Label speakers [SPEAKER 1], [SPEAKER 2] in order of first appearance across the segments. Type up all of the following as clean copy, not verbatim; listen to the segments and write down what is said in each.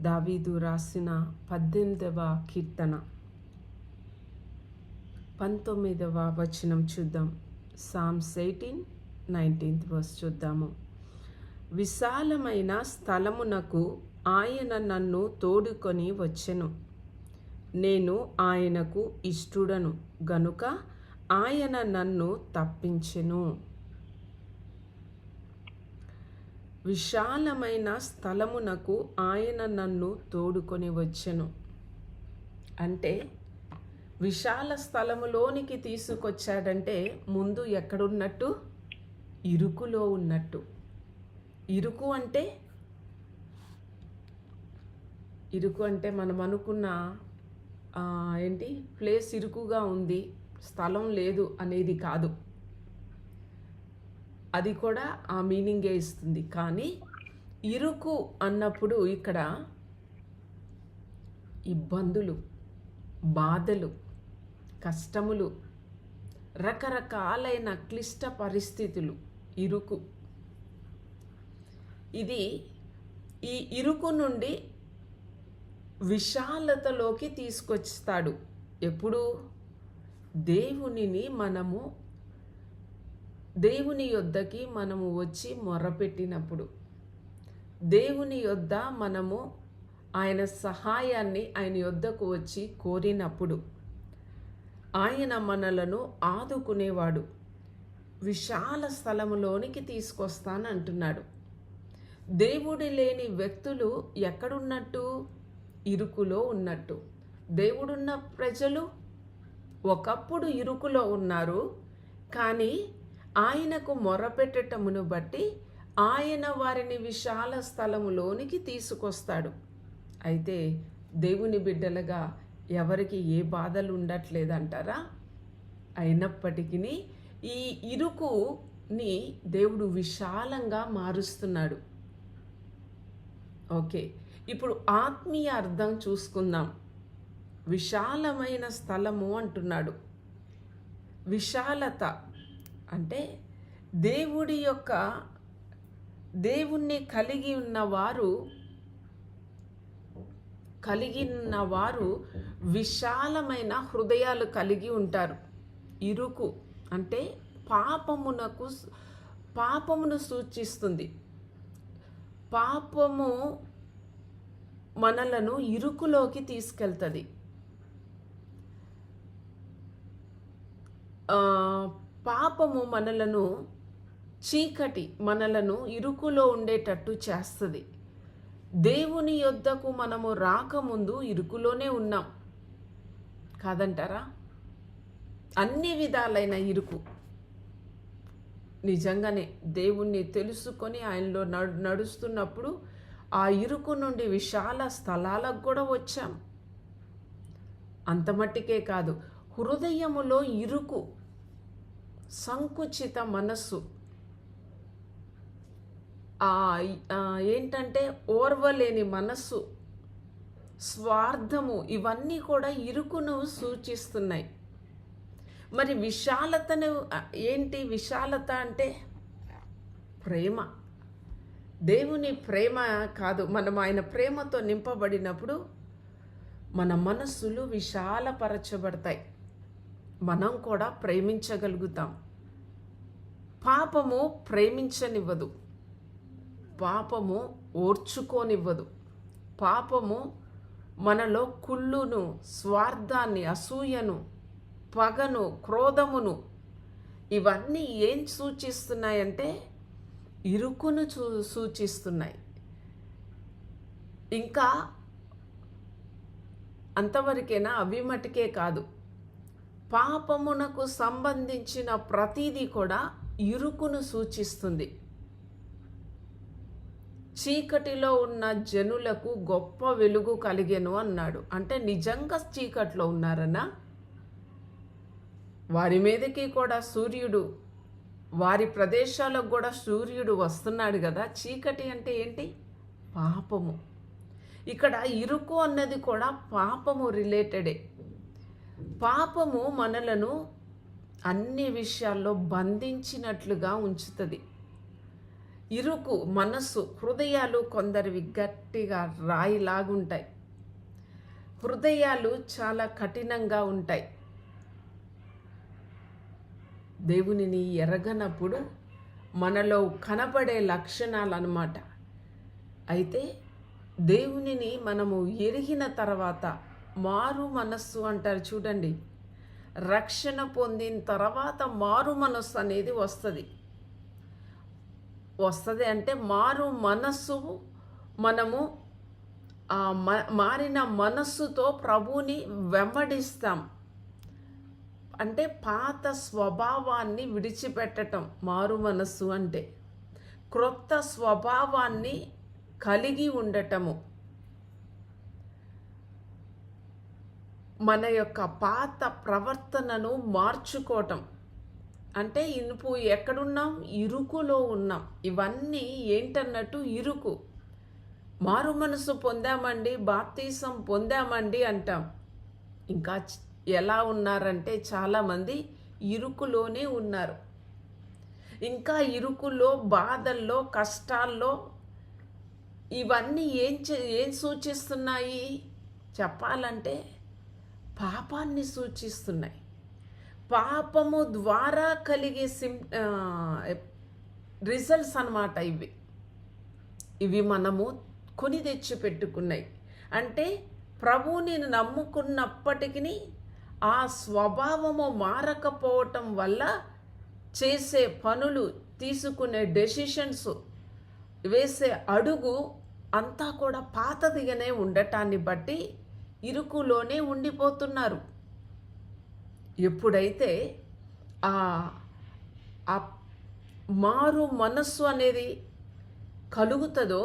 [SPEAKER 1] దావీదు రాసిన 18వ కీర్తన 19వ వచనం చూద్దాం. సామ్స్ 19th verse చూద్దాము. విశాలమైన స్థలమునకు ఆయన నన్ను తోడుకొని వచ్చెను. నేను ఆయనకు ఇష్టుడను గనుక ఆయన నన్ను తప్పించెను. విశాలమైన స్థలమునకు ఆయన నన్ను తోడుకొని వచ్చెను అంటే విశాల స్థలములోనికి తీసుకొచ్చాడంటే ముందు ఎక్కడున్నట్టు? ఇరుకులో ఉన్నట్టు. ఇరుకు అంటే మనం అనుకున్న ప్లేస్ ఇరుకుగా ఉంది, స్థలం లేదు అనేది కాదు. అది కూడా ఆ మీనింగే ఇస్తుంది. కానీ ఇరుకు అన్నప్పుడు ఇక్కడ ఇబ్బందులు, బాధలు, కష్టములు, రకరకాలైన క్లిష్ట పరిస్థితులు ఇరుకు. ఈ ఇరుకు నుండి విశాలతలోకి తీసుకొస్తాడు. ఎప్పుడు? దేవుని యొద్దకి మనము వచ్చి మొరపెట్టినప్పుడు, దేవుని యొద్ద మనము ఆయన సహాయాన్ని ఆయన యొద్దకు వచ్చి కోరినప్పుడు ఆయన మనలను ఆదుకునేవాడు. విశాల స్థలములోనికి తీసుకొస్తానంటున్నాడు. దేవుడు లేని వ్యక్తులు ఎక్కడున్నట్టు? ఇరుకులో ఉన్నట్టు. దేవుడున్న ప్రజలు ఒకప్పుడు ఇరుకులో ఉన్నారు, కానీ ఆయనకు మొరపెట్టటమును బట్టి ఆయన వారిని విశాల స్థలములోనికి తీసుకొస్తాడు. అయితే దేవుని బిడ్డలుగా ఎవరికి ఏ బాధలు ఉండట్లేదంటారా? అయినప్పటికీ ఈ ఇరుకుని దేవుడు విశాలంగా మారుస్తున్నాడు. ఓకే, ఇప్పుడు ఆత్మీయ అర్థం చూసుకుందాం. విశాలమైన స్థలము అంటున్నాడు. విశాలత అంటే దేవుణ్ణి కలిగి ఉన్నవారు విశాలమైన హృదయాలు కలిగి ఉంటారు. ఇరుకు అంటే పాపమును సూచిస్తుంది. పాపము మనలను ఇరుకులోకి తీసుకెళ్తుంది. పాపము మనలను ఇరుకులో ఉండేటట్టు చేస్తుంది. దేవుని యొద్దకు మనము రాకముందు ఇరుకులోనే ఉన్నాం కాదంటారా? అన్ని విధాలైన ఇరుకు. నిజంగానే దేవుణ్ణి తెలుసుకొని ఆయనలో నడుస్తున్నప్పుడు ఆ ఇరుకు నుండి విశాల స్థలాలకు కూడా వచ్చాం. అంత మట్టికే కాదు, హృదయములో ఇరుకు, సంకుచిత మనస్సు, ఓర్వలేని మనస్సు, స్వార్థము, ఇవన్నీ కూడా ఇరుకును సూచిస్తున్నాయి. మరి విశాలతను విశాలత అంటే ప్రేమ. దేవుని ప్రేమ కాదు, మనం ఆయన ప్రేమతో నింపబడినప్పుడు మన మనస్సులు విశాలపరచబడతాయి. మనం కూడా ప్రేమించగలుగుతాం. పాపము ప్రేమించనివ్వదు, పాపము ఓర్చుకోనివ్వదు. పాపము మనలో కుళ్ళును, స్వార్థాన్ని, అసూయను, పగను, క్రోధమును, ఇవన్నీ ఏం సూచిస్తున్నాయంటే ఇరుకును సూచిస్తున్నాయి. ఇంకా అంతవరకేనా? అవి మటుకే కాదు, పాపమునకు సంబంధించిన ప్రతిదీ కూడా ఇరుకును సూచిస్తుంది. చీకటిలో ఉన్న జనులకు గొప్ప వెలుగు కలిగెను అన్నాడు. అంటే నిజంగా చీకట్లో ఉన్నారన్నా? వారి మీదకి కూడా సూర్యుడు, వారి ప్రదేశాలకు కూడా సూర్యుడు వస్తున్నాడు కదా. చీకటి అంటే ఏంటి? పాపము. ఇక్కడ ఇరుకు అన్నది కూడా పాపము రిలేటెడే. పాపము మనలను అన్ని విషయాల్లో బంధించినట్లుగా ఉంచుతుంది. ఇరుకు మనస్సు, హృదయాలు కొందరివి గట్టిగా రాయిలాగుంటాయి. హృదయాలు చాలా కఠినంగా ఉంటాయి. దేవునిని ఎరగనప్పుడు మనలో కనపడే లక్షణాలు అన్నమాట. అయితే దేవునిని మనము ఎరిగిన తర్వాత మారు మనస్సు అంటారు చూడండి. రక్షణ పొందిన తర్వాత మారు మనస్సు అనేది వస్తుంది అంటే మారు మనస్సు మనము మారిన మనస్సుతో ప్రభువుని వెంబడిస్తాం. అంటే పాత స్వభావాన్ని విడిచిపెట్టటం మారు మనస్సు అంటే. క్రొత్త స్వభావాన్ని కలిగి ఉండటము. మన యొక్క పాత ప్రవర్తనను మార్చుకోవటం. అంటే ఇప్పుడు ఎక్కడున్నాం? ఇరుకులో ఉన్నాం. ఇవన్నీ ఏంటన్నట్టు ఇరుకు. మారు మనసు పొందామండి, బాప్తీసం పొందామండి అంటాం. ఇంకా ఎలా ఉన్నారంటే చాలామంది ఇరుకులోనే ఉన్నారు. ఇంకా ఇరుకులో, బాధల్లో, కష్టాల్లో ఇవన్నీ ఏం సూచిస్తున్నాయి చెప్పాలంటే? పాపాన్ని సూచిస్తున్నాయి. పాపము ద్వారా కలిగే రిజల్ట్స్ అన్నమాట ఇవి మనము కొని తెచ్చి పెట్టుకున్నాయి. అంటే ప్రభువుని నమ్ముకున్నప్పటికీ ఆ స్వభావము మారకపోవటం వల్ల చేసే పనులు, తీసుకునే డెసిషన్స్, వేసే అడుగు అంతా కూడా పాతదిగానే ఉండటాన్ని బట్టి ఇరుకులోనే ఉండిపోతున్నారు. ఎప్పుడైతే ఆ మారు మనస్సు అనేది కలుగుతుందో,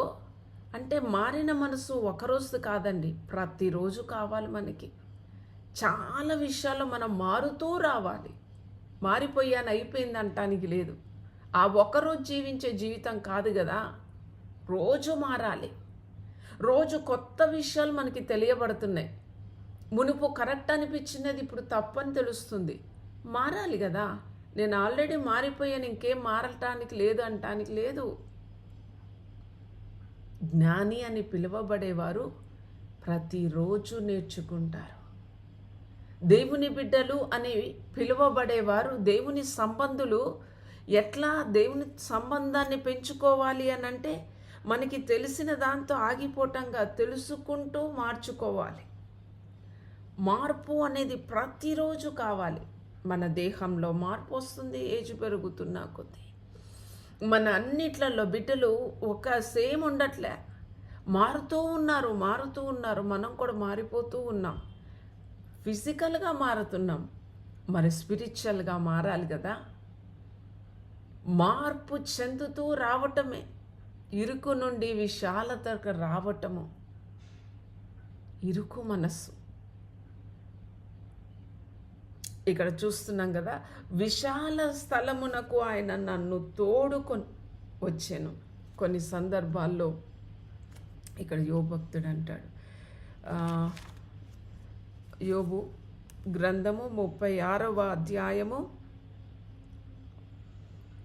[SPEAKER 1] అంటే మారిన మనసు ఒకరోజు కాదండి, ప్రతిరోజు కావాలి మనకి. చాలా విషయాల్లో మనం మారుతూ రావాలి. మారిపోయాను అయిపోయింది అంటానికి లేదు. ఆ ఒక్కరోజు జీవించే జీవితం కాదు కదా, రోజు మారాలి. రోజు కొత్త విషయాలు మనకి తెలియబడుతున్నాయి. మునుపు కరెక్ట్ అనిపించినది ఇప్పుడు తప్పని తెలుస్తుంది. మారాలి కదా. నేను ఆల్రెడీ మారిపోయాను, ఇంకేం మారటానికి లేదు అంటానికి లేదు. జ్ఞాని అని పిలువబడేవారు ప్రతిరోజు నేర్చుకుంటారు. దేవుని బిడ్డలు అని పిలువబడేవారు, దేవుని సంబంధులు ఎట్లా దేవుని సంబంధాన్ని పెంచుకోవాలి అని అంటే మనకి తెలిసిన దాంతో ఆగిపోవటంగా తెలుసుకుంటూ మార్చుకోవాలి. మార్పు అనేది ప్రతిరోజు కావాలి. మన దేహంలో మార్పు వస్తుంది ఏజ్ పెరుగుతున్నా కొద్దీ. మన అన్నిట్లలో బిడ్డలు ఒక సేమ్ ఉండట్లే, మారుతూ ఉన్నారు. మనం కూడా మారిపోతూ ఉన్నాం. ఫిజికల్గా మారుతున్నాం, మరి స్పిరిచువల్గా మారాలి కదా. మార్పు చెందుతూ రావటమే, ఇరుకు నుండి విశాలతకు రావటము. ఇరుకు మనస్సు ఇక్కడ చూస్తున్నాం కదా. విశాల స్థలమునకు ఆయన నన్ను తోడుకొని వచ్చాను. కొన్ని సందర్భాల్లో ఇక్కడ యోబు భక్తుడు అంటాడు, యోబు గ్రంథము 36వ అధ్యాయము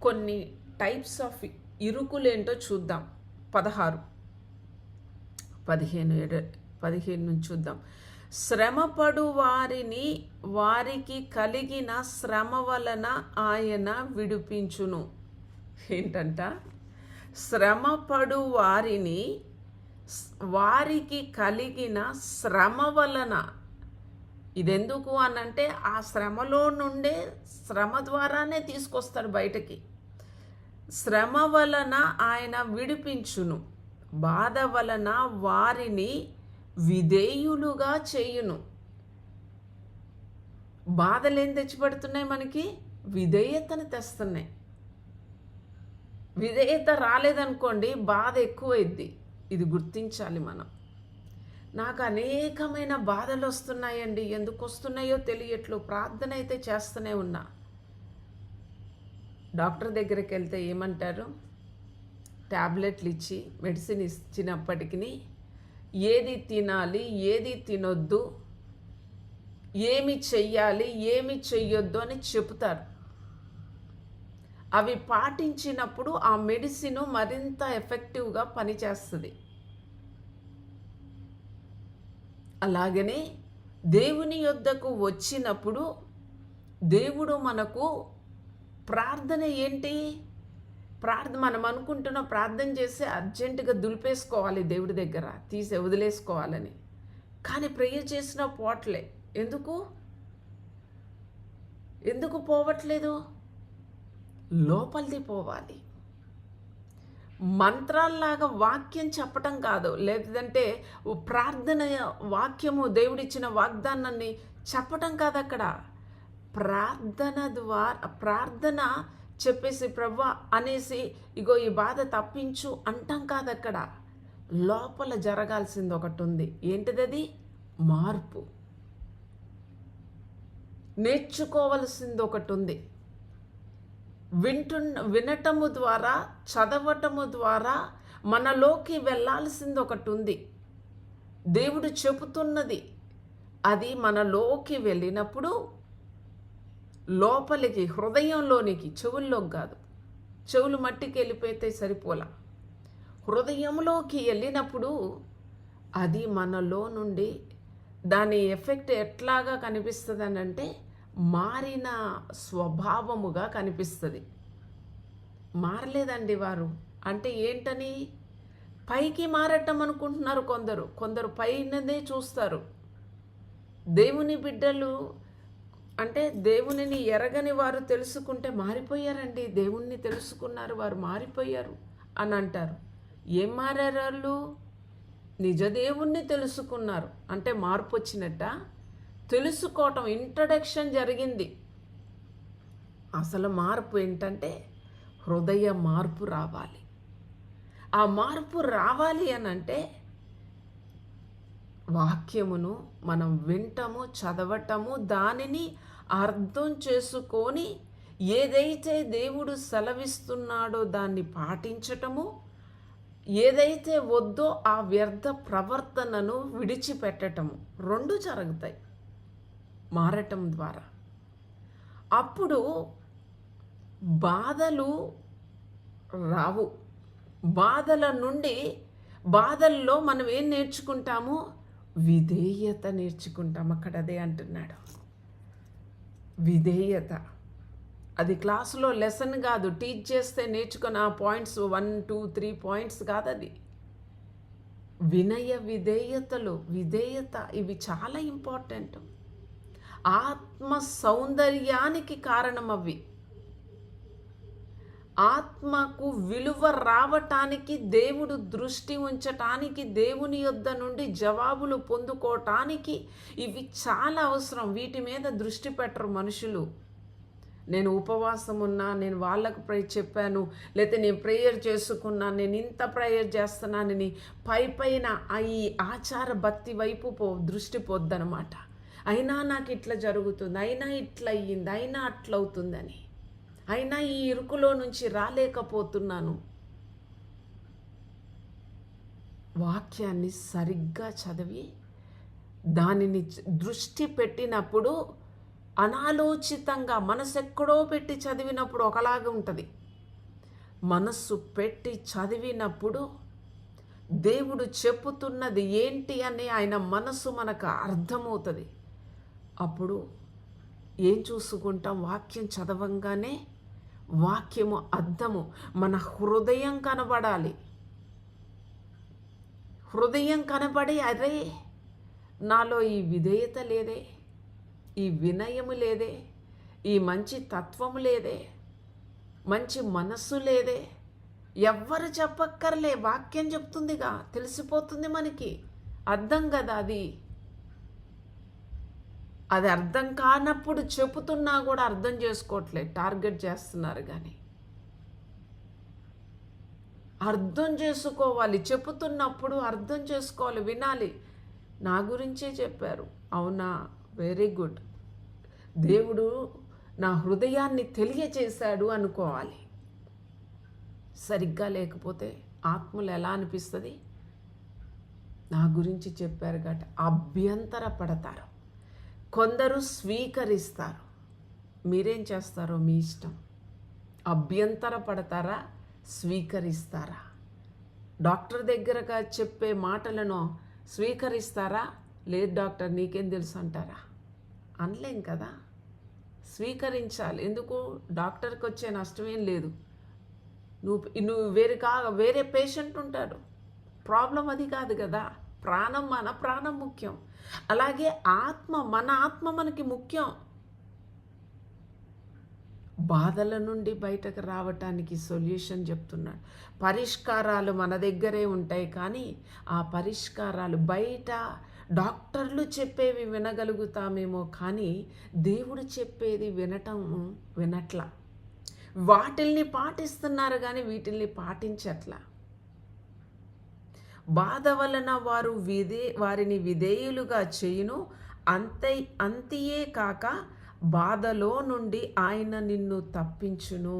[SPEAKER 1] కొన్ని టైప్స్ ఆఫ్ ఇరుకులేంటో చూద్దాం. 15 నుంచి చూద్దాం. శ్రమపడు వారికి కలిగిన శ్రమ వలన ఆయన విడిపించును. ఏంటంట? శ్రమపడు వారికి కలిగిన శ్రమ వలన. ఇదెందుకు అనంటే ఆ శ్రమలో నుండే, శ్రమ ద్వారానే తీసుకొస్తాడు బయటకి. శ్రమ వలన ఆయన విడిపించును, బాధ వలన వారిని విధేయులుగా చేయును. బాధలు ఏం తెచ్చిపెడుతున్నాయి మనకి? విధేయతను తెస్తున్నాయి. విధేయత రాలేదనుకోండి, బాధ ఎక్కువైద్ది. ఇది గుర్తించాలి మనం. నాకు అనేకమైన బాధలు వస్తున్నాయండి, ఎందుకు వస్తున్నాయో తెలియట్లు. ప్రార్థన అయితే చేస్తూనే ఉన్నా. డాక్టర్ దగ్గరికి వెళ్తే ఏమంటారు? ట్యాబ్లెట్లు ఇచ్చి మెడిసిన్ ఇచ్చినప్పటికీ ఏది తినాలి, ఏది తినొద్దు, ఏమి చెయ్యాలి, ఏమి చెయ్యొద్దు అని చెప్తారు. అవి పాటించినప్పుడు ఆ మెడిసిన్ మరింత ఎఫెక్టివ్గా పనిచేస్తుంది. అలాగనే దేవుని యొద్దకు వచ్చినప్పుడు దేవుడు మనకు ప్రార్థన ఏంటి? మనం అనుకుంటున్న ప్రార్థన చేసి అర్జెంటుగా దులిపేసుకోవాలి దేవుడి దగ్గర, తీసి వదిలేసుకోవాలని. కానీ ప్రేయర్ చేసిన పోవట్లే. ఎందుకు పోవట్లేదు? లోపలిది పోవాలి. మంత్రాల్లాగా వాక్యం చెప్పటం కాదు, లేదంటే ప్రార్థన వాక్యము దేవుడిచ్చిన వాగ్దానాన్ని చెప్పటం కాదు. అక్కడ ప్రార్థన చెప్పేసి ప్రభువా అనేసి ఇగో ఈ బాధ తప్పించు అంటాం కాదు. అక్కడ లోపల జరగాల్సింది ఒకటి ఉంది. ఏంటిది? మార్పు. నేర్చుకోవలసింది ఒకటి ఉంది. వినటము ద్వారా, చదవటము ద్వారా మనలోకి వెళ్ళాల్సింది ఒకటి ఉంది. దేవుడు చెబుతున్నది అది మనలోకి వెళ్ళినప్పుడు లోపలికి, హృదయంలోనికి, చెవుల్లోకి కాదు. చెవులు మట్టికి వెళ్ళిపోతే సరిపోలా. హృదయంలోకి వెళ్ళినప్పుడు అది మనలో నుండి దాని ఎఫెక్ట్ ఎట్లాగా కనిపిస్తుంది అని అంటే మారిన స్వభావముగా కనిపిస్తుంది. మారలేదండి వారు అంటే ఏంటని? పైకి మారటం అనుకుంటున్నారు కొందరు పైనదే చూస్తారు. దేవుని బిడ్డలు అంటే దేవునిని ఎరగని వారు తెలుసుకుంటే మారిపోయారండి. దేవుణ్ణి తెలుసుకున్నారు, వారు మారిపోయారు అని అంటారు. ఏం మారారు వాళ్ళు? నిజ దేవుణ్ణి తెలుసుకున్నారు అంటే మార్పు వచ్చినట్ట. తెలుసుకోవటం, ఇంట్రడక్షన్ జరిగింది. అసలు మార్పు ఏంటంటే హృదయ మార్పు రావాలి. ఆ మార్పు రావాలి అని అంటే వాక్యమును మనం వింటము, చదవటము, దానిని అర్థం చేసుకొని ఏదైతే దేవుడు సెలవిస్తున్నాడో దాన్ని పాటించటము, ఏదైతే వద్దో ఆ వ్యర్థ ప్రవర్తనను విడిచిపెట్టటము, రెండు జరుగుతాయి మారటం ద్వారా. అప్పుడు బాధలు రావు. బాధల్లో మనం ఏం నేర్చుకుంటాము? విధేయత నేర్చుకుంటాం. అక్కడ అదే అంటున్నాడు, విధేయత. అది క్లాసులో లెసన్ కాదు, టీచ్ చేస్తే నేర్చుకున్న పాయింట్స్ 1, 2, 3 పాయింట్స్ కాదు. అది వినయ విధేయతలు, విధేయత, ఇవి చాలా ఇంపార్టెంట్. ఆత్మ సౌందర్యానికి కారణం అవి. ఆత్మకు విలువ రావటానికి, దేవుడు దృష్టి ఉంచటానికి, దేవుని యొద్ద నుండి జవాబులు పొందుకోవటానికి ఇవి చాలా అవసరం. వీటి మీద దృష్టి పెట్టరు మనుషులు. నేను ఉపవాసం ఉన్నా, నేను వాళ్ళకు చెప్పాను, లేకపోతే నేను ప్రేయర్ చేసుకున్నా, నేను ఇంత ప్రేయర్ చేస్తున్నానని పైన ఈ ఆచార భక్తి వైపు దృష్టి పోద్దనమాట. అయినా నాకు ఇట్లా జరుగుతుంది, అయినా ఇట్లా అయ్యింది, అయినా అట్లవుతుందని, అయినా ఈ ఇరుకులో నుంచి రాలేకపోతున్నాను. వాక్యాన్ని సరిగ్గా చదివి దానిని దృష్టి పెట్టినప్పుడు, అనాలోచితంగా మనసు ఎక్కడో పెట్టి చదివినప్పుడు ఒకలాగా ఉంటుంది. మనస్సు పెట్టి చదివినప్పుడు దేవుడు చెప్పుతున్నది ఏంటి అని ఆయన మనసు మనకు అర్థమవుతుంది. అప్పుడు ఏం చూసుకుంటాం? వాక్యం చదవంగానే వాక్యము అర్థము మన హృదయం కనబడాలి. హృదయం కనబడి, అరే నాలో ఈ విధేయత లేదే, ఈ వినయము లేదే, ఈ మంచి తత్వము లేదే, మంచి మనస్సు లేదే. ఎవ్వరు చెప్పక్కర్లే, వాక్యం చెప్తుందిగా, తెలిసిపోతుంది మనకి. అర్థం కదా అది. అది అర్థం కానప్పుడు చెబుతున్నా కూడా అర్థం చేసుకోవట్లేదు, టార్గెట్ చేస్తున్నారు. కానీ అర్థం చేసుకోవాలి. చెబుతున్నప్పుడు అర్థం చేసుకోవాలి, వినాలి. నా గురించే చెప్పారు, అవునా, వెరీ గుడ్, దేవుడు నా హృదయాన్ని తెలియచేశాడు అనుకోవాలి. సరిగ్గా లేకపోతే ఆత్మలు ఎలా అనిపిస్తుంది? నా గురించి చెప్పారు కాబట్టి అభ్యంతర పడతారు. కొందరు స్వీకరిస్తారు. మీరేం చేస్తారో మీ ఇష్టం. అభ్యంతర పడతారా, స్వీకరిస్తారా? డాక్టర్ దగ్గరగా చెప్పే మాటలను స్వీకరిస్తారా? లేదు డాక్టర్ నీకేం తెలుసు అంటారా? అనలేం కదా. స్వీకరించాలి. ఎందుకు? డాక్టర్కి వచ్చే నష్టమేం లేదు. నువ్వు వేరే పేషెంట్ ఉంటాడు. ప్రాబ్లం అది కాదు కదా. మన ప్రాణం ముఖ్యం. అలాగే మన ఆత్మ మనకి ముఖ్యం. బాధల నుండి బయటకు రావటానికి సొల్యూషన్ చెప్తున్నాడు. పరిష్కారాలు మన దగ్గరే ఉంటాయి, కానీ ఆ పరిష్కారాలు బయట డాక్టర్లు చెప్పేవి వినగలుగుతామేమో, కానీ దేవుడు చెప్పేది వినట్లా. వాటిల్ని పాటిస్తున్నారు కానీ వీటిల్ని పాటించట్లా. బాధ వలన వారిని విధేయులుగా చేయును, అంతియే కాక బాధలో నుండి ఆయన నిన్ను తప్పించును.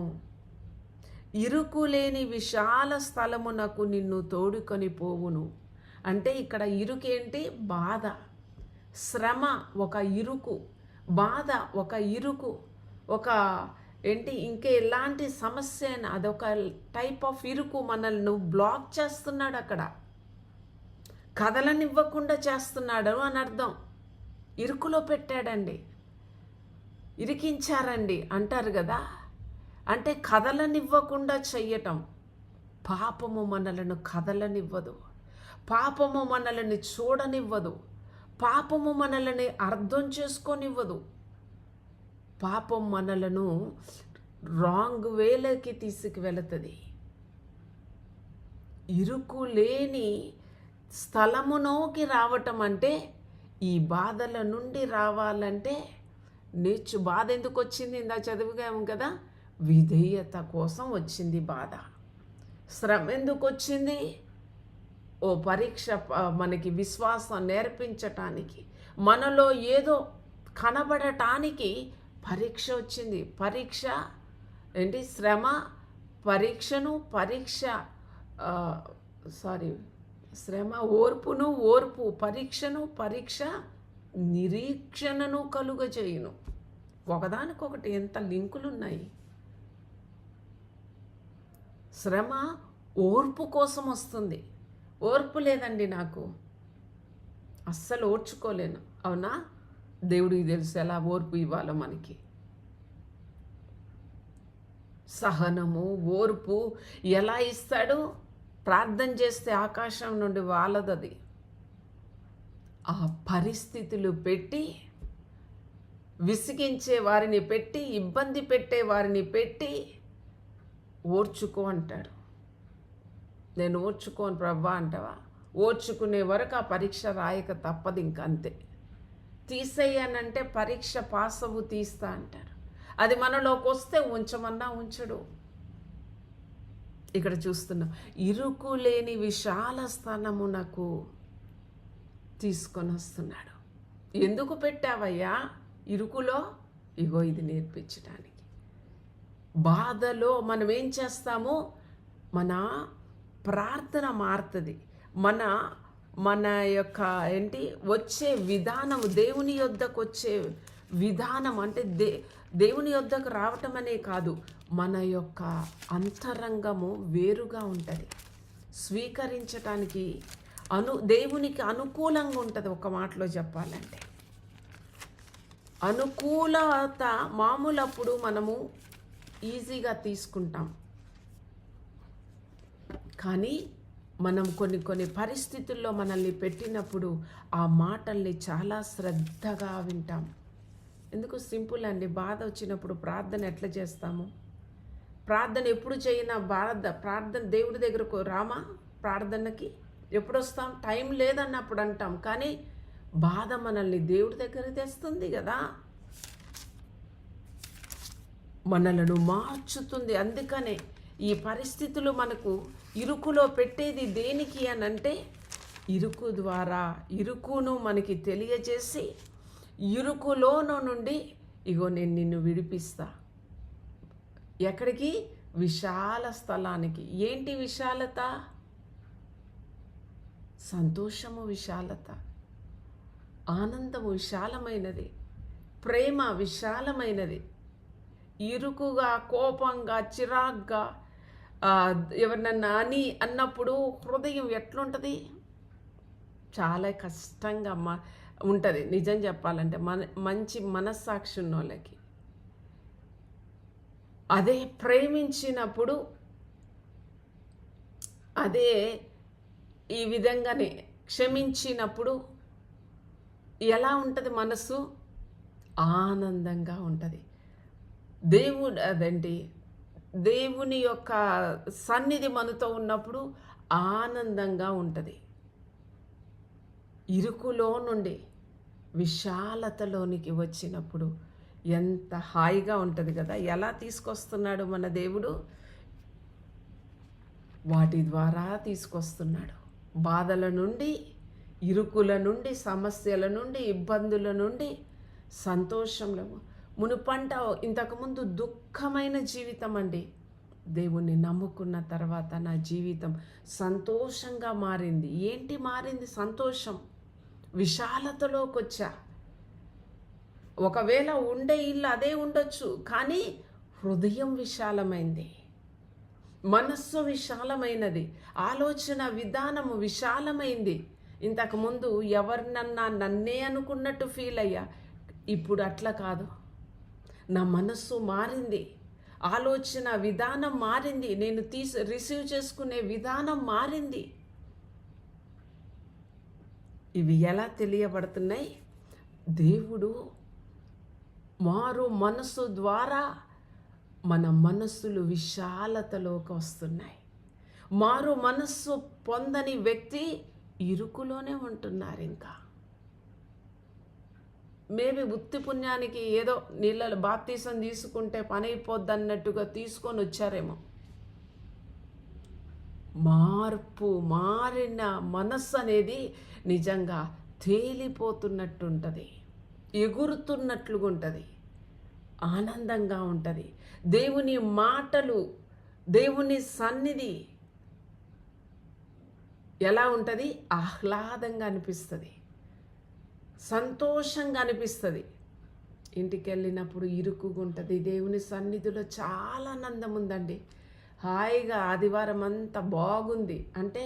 [SPEAKER 1] ఇరుకు లేని విశాల స్థలమునకు నిన్ను తోడుకొని పోవును. అంటే ఇక్కడ ఇరుకేంటి? బాధ, శ్రమ ఒక ఇరుకు, బాధ ఒక ఇరుకు, ఒక ఇంకా ఎలాంటి సమస్య అయినా అదొక టైప్ ఆఫ్ ఇరుకు. మనల్ని బ్లాక్ చేస్తున్నాడు, అక్కడ కదలనివ్వకుండా చేస్తున్నాడు అని అర్థం. ఇరుకులో పెట్టాడండి, ఇరికించారండి అంటారు కదా. అంటే కదలనివ్వకుండా చెయ్యటం. పాపము మనలను కదలనివ్వదు, పాపము మనల్ని చూడనివ్వదు, పాపము మనల్ని అర్థం చేసుకోనివ్వదు, పాపం మనలను రాంగ్ వేలోకి తీసుకువెళుతుంది. ఇరుకు లేని స్థలములోకి రావటం అంటే, ఈ బాధల నుండి రావాలంటే బాధ ఎందుకు వచ్చింది? ఇందా చదివాము కదా, విధేయత కోసం వచ్చింది బాధ. శ్రమ ఎందుకు వచ్చింది? ఓ పరీక్ష, మనకి విశ్వాసం నేర్పించటానికి, మనలో ఏదో కనబడటానికి పరీక్ష వచ్చింది. పరీక్ష ఏంటి? శ్రమ, శ్రమ ఓర్పు, పరీక్ష నిరీక్షణను కలుగజేయును. ఒకదానికొకటి ఎంత లింకులు ఉన్నాయి. శ్రమ ఓర్పు కోసం వస్తుంది. ఓర్పు లేదండి నాకు, అస్సలు ఓర్చుకోలేను. అవునా? దేవుడికి తెలుసు ఎలా ఓర్పు ఇవ్వాలో మనకి. సహనము, ఓర్పు ఎలా ఇస్తాడు? ప్రార్థన చేస్తే ఆకాశం నుండి వాలదది. ఆ పరిస్థితులు పెట్టి, విసిగించే వారిని పెట్టి, ఇబ్బంది పెట్టే వారిని పెట్టి ఓర్చుకో అంటాడు. నేను ఓర్చుకోను ప్రభా అంటావా? ఓర్చుకునే వరకు ఆ పరీక్ష రాయక తప్పదు, ఇంకంతే. తీసేయనంటే పరీక్ష పాస్ అవ్వు, తీస్తా అంటారు. అది మనలోకి వస్తే ఉంచమన్నా ఉంచడు. ఇక్కడ చూస్తున్నాం, ఇరుకు లేని విశాల స్థానమునకు తీసుకొని వస్తున్నాడు. ఎందుకు పెట్టావయ్యా ఇరుకులో? ఇగో ఇది నేర్పించడానికి. బాధలో మనం ఏం చేస్తామో మన ప్రార్థన మారుతుంది. మన యొక్క వచ్చే విధానము, దేవుని యొద్దకు వచ్చే విధానం అంటే దేవుని యొద్దకు రావటం అనే కాదు, మన యొక్క అంతరంగము వేరుగా ఉంటుంది. స్వీకరించటానికి దేవునికి అనుకూలంగా ఉంటుంది. ఒక మాటలో చెప్పాలంటే అనుకూలత మామూలప్పుడు మనము ఈజీగా తీసుకుంటాం, కానీ మనం కొన్ని పరిస్థితుల్లో మనల్ని పెట్టినప్పుడు ఆ మాటల్ని చాలా శ్రద్ధగా వింటాం. ఎందుకు? సింపుల్ అండి. బాధ వచ్చినప్పుడు ప్రార్థన ఎట్లా చేస్తాము? ప్రార్థన ఎప్పుడు చేయనా? ప్రార్థన దేవుడి దగ్గరకు రామా? ప్రార్థనకి ఎప్పుడు వస్తాం? టైం లేదన్నప్పుడు అంటాం, కానీ బాధ మనల్ని దేవుడి దగ్గర తెస్తుంది కదా, మనలను మార్చుతుంది. అందుకనే ఈ పరిస్థితులు మనకు ఇరుకులో పెట్టేది దేనికి అని అంటే, ఇరుకు ద్వారా ఇరుకును మనకి తెలియజేసి, ఇరుకులోనూ నుండి ఇగో నేను నిన్ను విడిపిస్తా. ఎక్కడికి? విశాల స్థలానికి. ఏంటి విశాలత? సంతోషము విశాలత, ఆనందము విశాలమైనది, ప్రేమ విశాలమైనది. ఇరుకుగా, కోపంగా, చిరాగ్గా ఎవరినన్నా అన్నప్పుడు హృదయం ఎట్లుంటుంది? చాలా కష్టంగా ఉంటుంది నిజం చెప్పాలంటే. మంచి మనస్సాక్షి ఉన్నోళ్ళకి. అదే ప్రేమించినప్పుడు అదే ఈ విధంగానే క్షమించినప్పుడు ఎలా ఉంటుంది మనసు? ఆనందంగా ఉంటుంది. దేవుని యొక్క సన్నిధి మనతో ఉన్నప్పుడు ఆనందంగా ఉంటుంది. ఇరుకులో నుండి విశాలతలోనికి వచ్చినప్పుడు ఎంత హాయిగా ఉంటుంది కదా. ఎలా తీసుకొస్తున్నాడు మన దేవుడు? వాటి ద్వారా తీసుకొస్తున్నాడు. బాధల నుండి, ఇరుకుల నుండి, సమస్యల నుండి, ఇబ్బందుల నుండి సంతోషంలో. మునుపంట ఇంతకుముందు దుఃఖమైన జీవితం అండి. దేవుణ్ణి నమ్ముకున్న తర్వాత నా జీవితం సంతోషంగా మారింది. ఏంటి మారింది? సంతోషం. విశాలతలోకి వచ్చా. ఒకవేళ ఉండే ఇల్లు అదే ఉండొచ్చు, కానీ హృదయం విశాలమైంది, మనస్సు విశాలమైనది, ఆలోచన విధానము విశాలమైంది. ఇంతకుముందు ఎవరినన్నా నన్నే అనుకున్నట్టు ఫీల్ అయ్యా. ఇప్పుడు అట్లా కాదు. నా మనస్సు మారింది, ఆలోచన విధానం మారింది, నేను రిసీవ్ చేసుకునే విధానం మారింది. ఇవి ఎలా తెలియబడుతున్నాయి? దేవుడు మారు మనస్సు ద్వారా మన మనస్సులు విశాలతలోకి వస్తున్నాయి. మారు మనస్సు పొందని వ్యక్తి ఇరుకులోనే ఉంటున్నారు. ఇంకా మేబీ ఉత్తి పుణ్యానికి ఏదో నీళ్ళ బాప్తీసం తీసుకుంటే పని అయిపోద్ది అన్నట్టుగా తీసుకొని వచ్చారేమో. మారిన మనస్సు అనేది నిజంగా తేలిపోతున్నట్టుంటుంది, ఎగురుతున్నట్లుగా ఉంటుంది, ఆనందంగా ఉంటుంది. దేవుని మాటలు, దేవుని సన్నిధి ఎలా ఉంటుంది? ఆహ్లాదంగా అనిపిస్తుంది, సంతోషంగా అనిపిస్తుంది. ఇంటికి వెళ్ళినప్పుడు ఇరుకుగా ఉంటుంది. దేవుని సన్నిధిలో చాలా ఆనందం ఉందండి. హాయిగా ఆదివారం అంతా బాగుంది. అంటే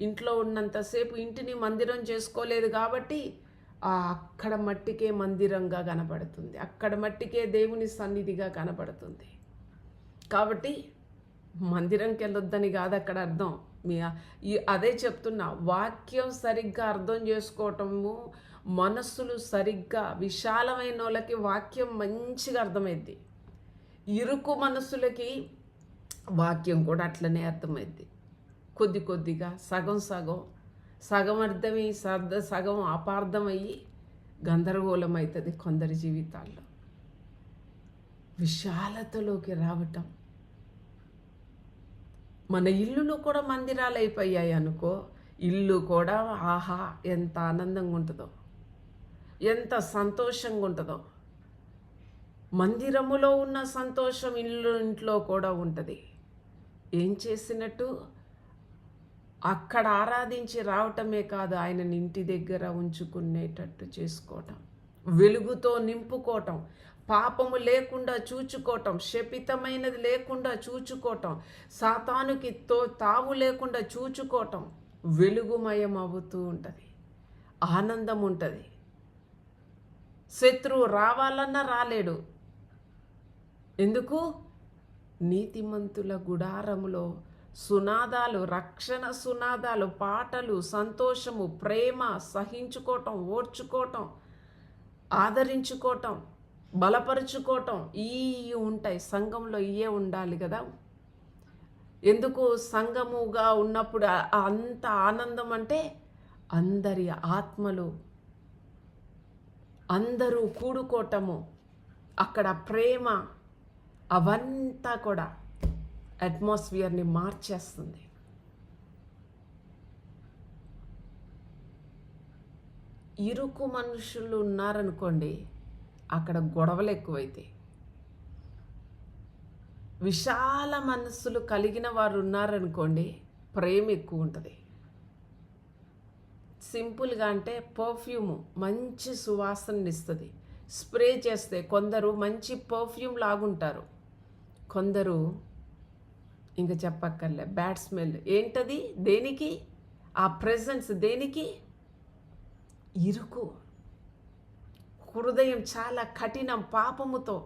[SPEAKER 1] ఇంట్లో ఉన్నంతసేపు ఇంటిని మందిరం చేసుకోలేదు కాబట్టి అక్కడ మట్టికే మందిరంగా కనపడుతుంది, అక్కడ మట్టికే దేవుని సన్నిధిగా కనపడుతుంది. కాబట్టి మందిరంకి వెళ్ళొద్దని కాదు అక్కడ అర్థం. అదే చెప్తున్నా, వాక్యం సరిగ్గా అర్థం చేసుకోవటము, మనస్సులు సరిగ్గా విశాలమైన వాళ్ళకి వాక్యం మంచిగా అర్థమైద్ది. ఇరుకు మనస్సులకి వాక్యం కూడా అట్లనే అర్థమైద్ది. కొద్దిగా సగం అర్థమై సగం అపార్థమయ్యి గందరగోళం అవుతుంది కొందరి జీవితాల్లో. విశాలతలోకి రావటం. మన ఇల్లులు కూడా మందిరాలు అయిపోయాయి అనుకో, ఇల్లు కూడా ఆహా ఎంత ఆనందంగా ఉంటుందో, ఎంత సంతోషంగా ఉంటుందో. మందిరములో ఉన్న సంతోషం ఇంట్లో కూడా ఉంటుంది. ఏం చేసినట్టు? అక్కడ ఆరాధించి రావటమే కాదు, ఆయనని ఇంటి దగ్గర ఉంచుకునేటట్టు చేసుకోవటం, వెలుగుతో నింపుకోవటం, పాపము లేకుండా చూచుకోవటం, శపితమైనది లేకుండా చూచుకోవటం, సాతానుకి తావు లేకుండా చూచుకోవటం, వెలుగుమయం అవుతూ ఉంటుంది, ఆనందం ఉంటుంది. శత్రువు రావాలన్నా రాలేడు. ఎందుకు? నీతిమంతుల గుడారములో సునాదాలు, రక్షణ సునాదాలు, పాటలు, సంతోషము, ప్రేమ, సహించుకోవటం, ఓర్చుకోవటం, ఆదరించుకోవటం, బలపరుచుకోవటం ఇవి ఉంటాయి. సంఘంలో ఇవే ఉండాలి కదా. ఎందుకు సంఘముగా ఉన్నప్పుడు అంత ఆనందం అంటే అందరి ఆత్మలు, అందరూ కూడుకోవటము, అక్కడ ప్రేమ, అవంతా కూడా అట్మాస్ఫియర్ని మార్చేస్తుంది. ఇరుకు మనుషులు ఉన్నారనుకోండి, అక్కడ గొడవలు ఎక్కువైతాయి. విశాల మనస్సులు కలిగిన వారు ఉన్నారనుకోండి, ప్రేమ ఎక్కువ ఉంటుంది. సింపుల్గా అంటే పర్ఫ్యూము మంచి సువాసనని ఇస్తుంది. స్ప్రే చేస్తే కొందరు మంచి పర్ఫ్యూమ్ లాగుంటారు, కొందరు ఇంకా చెప్పక్కర్లే బ్యాడ్ స్మెల్. ఏంటది? దేనికి ఆ ప్రెజెన్స్? దేనికి? ఇరుకు హృదయం చాలా కఠినం, పాపముతో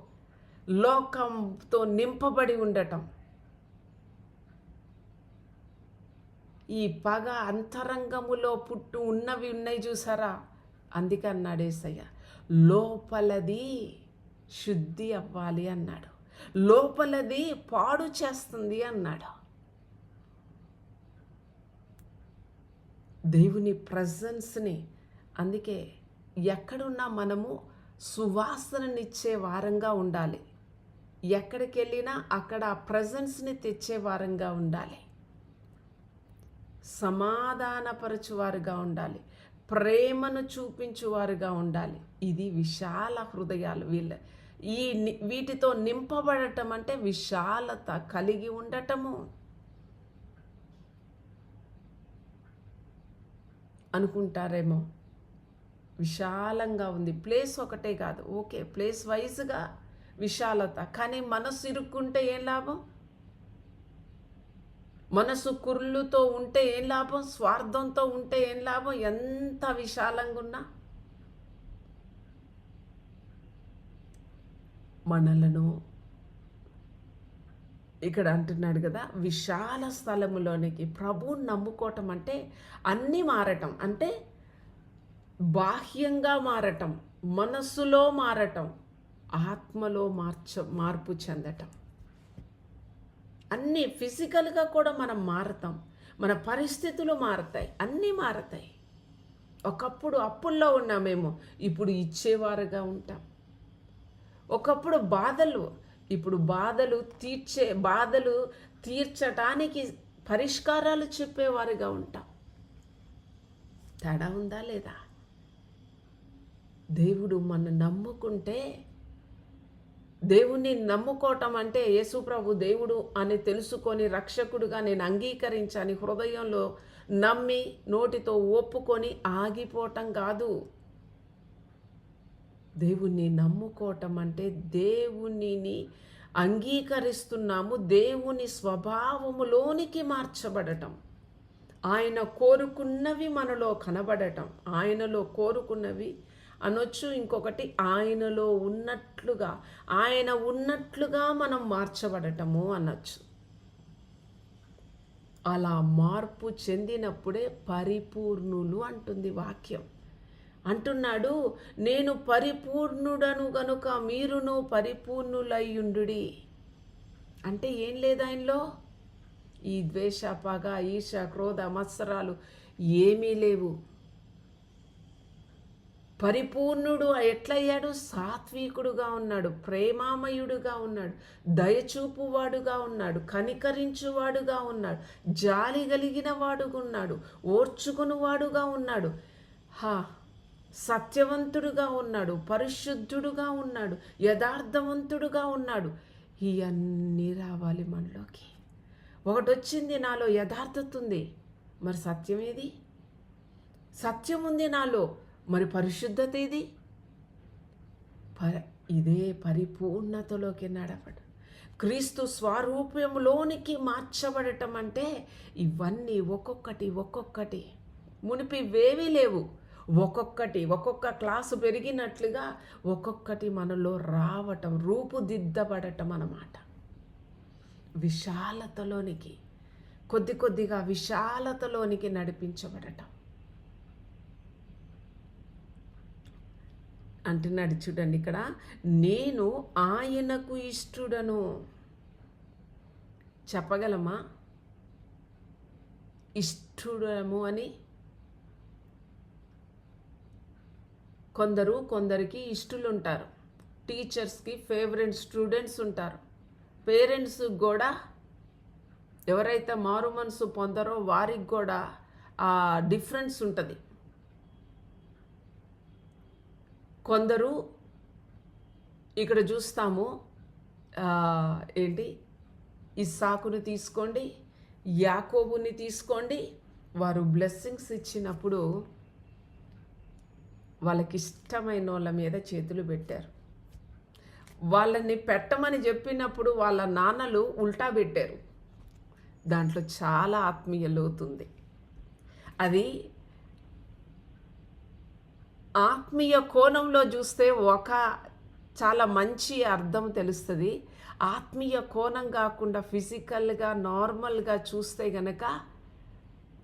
[SPEAKER 1] లోకంతో నింపబడి ఉండటం. ఈ పగ అంతరంగములో పుట్టు ఉన్నవి ఉన్నాయి చూసారా, అందుకే అన్నాడు యేసయ్య, లోపలది శుద్ధి అవ్వాలి అన్నాడు, లోపలది పాడు చేస్తుంది అన్నాడు. దేవుని ప్రజెన్స్ని, అందుకే ఎక్కడున్నా మనము సువాసననిచ్చే వారంగా ఉండాలి. ఎక్కడికి వెళ్ళినా అక్కడ ఆ ప్రజెన్స్ని తెచ్చే వారంగా ఉండాలి, సమాధానపరచువారుగా ఉండాలి, ప్రేమను చూపించువారుగా ఉండాలి. ఇది విశాల హృదయాలు. వీటితో నింపబడటం అంటే విశాలత కలిగి ఉండటము. అనుకుంటారేమో విశాలంగా ఉంది, ప్లేస్ ఒకటే కాదు, ఓకే ప్లేస్ వైజ్గా విశాలత, కానీ మనసు ఇరుక్కుంటే ఏం లాభం? మనసు కుర్లుతో ఉంటే ఏం లాభం? స్వార్థంతో ఉంటే ఏం లాభం? ఎంత విశాలంగా ఉన్నా మనలను ఇక్కడ అంటున్నాడు కదా, విశాల స్థలములోనికి ప్రభువుని నమ్ముకోవటం అంటే అన్నీ మారటం, అంటే బాహ్యంగా మారటం, మనస్సులో మారటం, ఆత్మలో మార్పు చెందటం. అన్నీ ఫిజికల్గా కూడా మనం మారతాం, మన పరిస్థితులు మారతాయి, అన్నీ మారతాయి. ఒకప్పుడు అప్పుల్లో ఉన్నామేమో, ఇప్పుడు ఇచ్చేవారుగా ఉంటాం. ఒకప్పుడు బాధలు, ఇప్పుడు బాధలు తీర్చటానికి పరిష్కారాలు చెప్పేవారుగా ఉంటాం. తేడా ఉందా లేదా? దేవుడు మన నమ్ముకుంటే, దేవుణ్ణి నమ్ముకోవటం అంటే యేసుప్రభు దేవుడు అని తెలుసుకొని రక్షకుడుగా నేను అంగీకరించాని హృదయంలో నమ్మి నోటితో ఒప్పుకొని ఆగిపోవటం కాదు. దేవుణ్ణి నమ్ముకోవటం అంటే దేవునిని అంగీకరిస్తున్నాము, దేవుని స్వభావములోనికి మార్చబడటం, ఆయన కోరుకున్నవి మనలో కనబడటం, ఆయనలో కోరుకున్నవి అనొచ్చు. ఇంకొకటి ఆయనలో ఉన్నట్లుగా, ఆయన ఉన్నట్లుగా మనం మార్చబడటము అనొచ్చు. అలా మార్పు చెందినప్పుడే పరిపూర్ణులు అంటుంది వాక్యం. అంటున్నాడు, నేను పరిపూర్ణుడను గనుక మీరును పరిపూర్ణులయ్యుండుడి. అంటే ఏం లేదు ఆయనలో? ఈ ద్వేష, పగ, ఈర్ష, క్రోధ, మత్సరాలు ఏమీ లేవు. పరిపూర్ణుడు ఎట్లయ్యాడు? సాత్వికుడుగా ఉన్నాడు, ప్రేమామయుడుగా ఉన్నాడు, దయచూపువాడుగా ఉన్నాడు, కనికరించువాడుగా ఉన్నాడు, జాలి కలిగిన వాడుగా ఉన్నాడు, ఓర్చుకునివాడుగా ఉన్నాడు, సత్యవంతుడుగా ఉన్నాడు, పరిశుద్ధుడుగా ఉన్నాడు, యథార్థవంతుడుగా ఉన్నాడు. ఇవన్నీ రావాలి మనలోకి. ఒకటి వచ్చింది, నాలో యథార్థత ఉంది, మరి సత్యం ఏది? సత్యం ఉంది నాలో, మరి పరిశుద్ధత ఏది? ఇదే పరిపూర్ణతలోకి నడవడం, క్రీస్తు స్వరూపంలోనికి మార్చబడటం అంటే ఇవన్నీ ఒక్కొక్కటి. మునిపివేవీ లేవు, ఒక్కొక్క క్లాసు పెరిగినట్లుగా ఒక్కొక్కటి మనలో రావటం, రూపుదిద్దబడటం అన్నమాట. విశాలతలోనికి, కొద్దిగా విశాలతలోనికి నడిపించబడటం. అంటున్నాడు చూడండి ఇక్కడ, నేను ఆయనకు ఇష్టుడను. చెప్పగలమా ఇష్టుడము అని? కొందరికి ఇష్టులు ఉంటారు, టీచర్స్కి ఫేవరెట్ స్టూడెంట్స్ ఉంటారు, పేరెంట్స్ కూడా ఎవరైతే మారు మనసు పొందరో వారికి కూడా ఆ డిఫరెన్స్ ఉంటుంది. కొందరు ఇక్కడ చూస్తాము, ఇస్సాకుని తీసుకోండి, యాకోబుని తీసుకోండి, వారు బ్లెస్సింగ్స్ ఇచ్చినప్పుడు వాళ్ళకి ఇష్టమైన వాళ్ళ మీద చేతులు పెట్టారు. వాళ్ళని పెట్టమని చెప్పినప్పుడు వాళ్ళ నాన్నలు ఉల్టా పెట్టారు. దాంట్లో చాలా ఆత్మీయ లోతుంది. అది ఆత్మీయ కోణంలో చూస్తే చాలా మంచి అర్థం తెలుస్తుంది. ఆత్మీయ కోణం కాకుండా ఫిజికల్గా నార్మల్గా చూస్తే గనక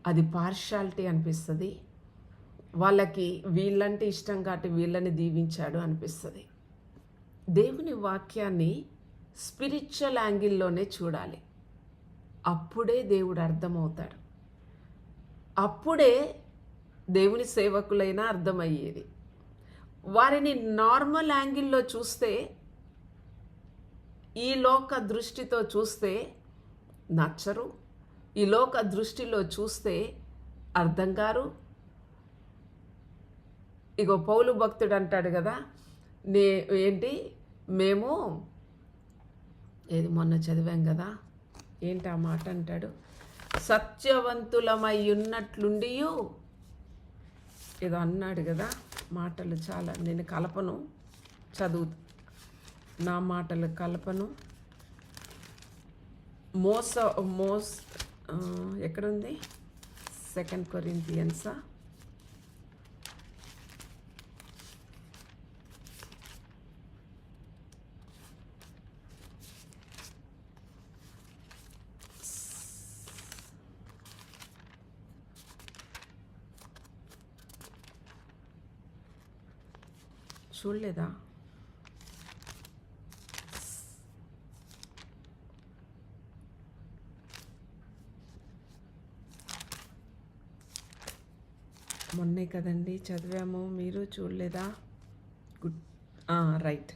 [SPEAKER 1] అది పార్షాలిటీ అనిపిస్తుంది. వాళ్ళకి వీళ్ళంటే ఇష్టం కాబట్టి వీళ్ళని దీవించాడు అనిపిస్తుంది. దేవుని వాక్యాన్ని స్పిరిచువల్ యాంగిల్లోనే చూడాలి. అప్పుడే దేవుడు అర్థమవుతాడు. అప్పుడే దేవుని సేవకులైనా అర్థమయ్యేది. వారిని నార్మల్ యాంగిల్లో చూస్తే, ఈ లోక దృష్టితో చూస్తే నచ్చరు. ఈ లోక దృష్టిలో చూస్తే అర్థం కారు. ఇగో పౌలు భక్తుడు అంటాడు కదా, మేము ఏది మొన్న చదివాం కదా, ఏంటి ఆ మాట అంటాడు, సత్యవంతులమై ఉన్నట్లుండి ఏదో అన్నాడు కదా. మాటలు చాలా నేను కలపను, నా మాటలు కలపను. ఎక్కడుంది? 2 Corinthians చూడలేదా? మొన్నే కదండి చదివాము, మీరు చూడలేదా? Good, right.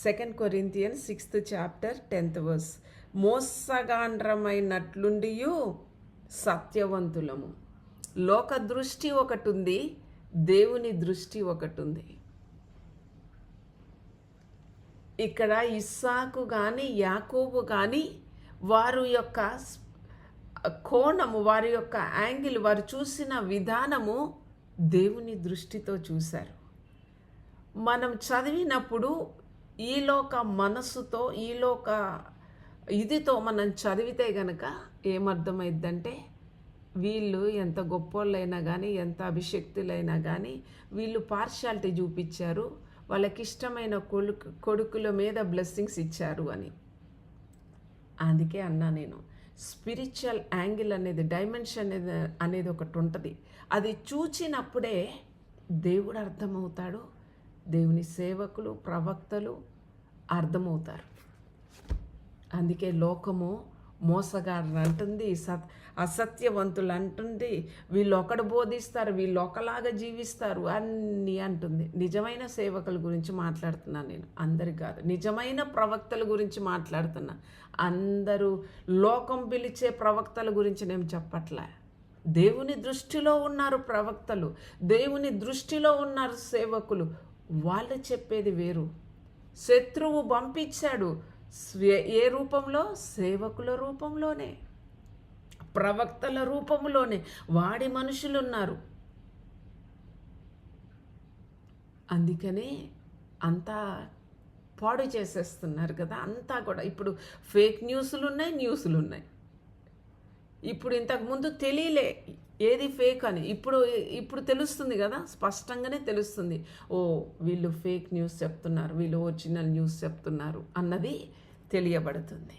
[SPEAKER 1] 2 Corinthians 6th chapter 10th verse. మోసగాండ్రమైనట్లుండి సత్యవంతులము. లోక దృష్టి ఒకటి ఉంది, దేవుని దృష్టి ఒకటి ఉంది. ఇక్కడ ఇస్సాకు కానీ యాకోబు కానీ వారి యొక్క కోణము, వారి యొక్క యాంగిల్, వారు చూసిన విధానము దేవుని దృష్టితో చూశారు. మనం చదివినప్పుడు ఈలోక మనస్సుతో, ఈలోక ఇదితో మనం చదివితే గనక ఏమర్థమైద్దంటే, వీళ్ళు ఎంత గొప్పోళ్ళైనా కానీ, ఎంత అభిషక్తులైనా కానీ వీళ్ళు పార్షాలిటీ చూపించారు, వాళ్ళకి ఇష్టమైన కొడుకుల మీద బ్లెస్సింగ్స్ ఇచ్చారు అని. అందుకే అన్నా నేను, స్పిరిచువల్ యాంగిల్ అనేది, డైమెన్షన్ అనేది ఒకటి ఉంటుంది. అది చూచినప్పుడే దేవుడు అర్థమవుతాడు, దేవుని సేవకులు, ప్రవక్తలు అర్థమవుతారు. అందుకే లోకము మోసగారు అంటుంది, అసత్యవంతులు అంటుంది, వీళ్ళు ఒకడు బోధిస్తారు, వీళ్ళు ఒకలాగా జీవిస్తారు అన్నీ అంటుంది. నిజమైన సేవకుల గురించి మాట్లాడుతున్నాను నేను, అందరికి కాదు. నిజమైన ప్రవక్తల గురించి మాట్లాడుతున్నా. అందరూ లోకం పిలిచే ప్రవక్తల గురించి నేను చెప్పట్లే. దేవుని దృష్టిలో ఉన్నారు ప్రవక్తలు, దేవుని దృష్టిలో ఉన్నారు సేవకులు. వాళ్ళు చెప్పేది వేరు. శత్రువు పంపించాడు ఏ రూపంలో? సేవకుల రూపంలోనే, ప్రవక్తల రూపంలోనే. వాడి మనుషులు ఉన్నారు. అందుకనే అంతా పాడు చేసేస్తున్నారు కదా. అంతా కూడా ఇప్పుడు ఫేక్ న్యూస్లు ఉన్నాయి. ఇప్పుడు ఇంతకుముందు తెలియలే ఏది ఫేక్ అని. ఇప్పుడు తెలుస్తుంది కదా, స్పష్టంగానే తెలుస్తుంది. వీళ్ళు ఫేక్ న్యూస్ చెప్తున్నారు, వీళ్ళు ఒరిజినల్ న్యూస్ చెప్తున్నారు అన్నది తెలియబడుతుంది.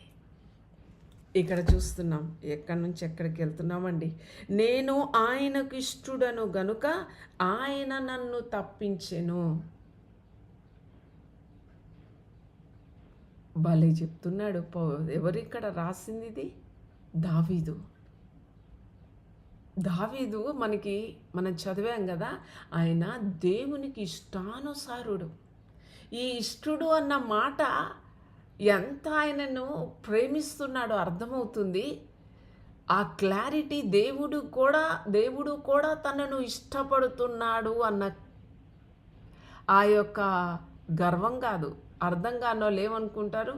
[SPEAKER 1] ఇక్కడ చూస్తున్నాం, ఎక్కడి నుంచి ఎక్కడికి వెళ్తున్నామండి. నేను ఆయనకు ఇష్టడను గనుక ఆయన నన్ను తప్పించెను. భలే చెప్తున్నాడు. ఎవరిక్కడ రాసింది ఇది? దావీదు మనం చదివాం కదా, ఆయన దేవునికి ఇష్టానుసారుడు. ఈ ఇష్టుడు అన్న మాట ఎంత ఆయనను ప్రేమిస్తున్నాడో అర్థమవుతుంది. ఆ క్లారిటీ, దేవుడు కూడా తనను ఇష్టపడుతున్నాడు అన్న ఆ యొక్క గర్వం కాదు. అర్థం కాని వాళ్ళు ఏమనుకుంటారు,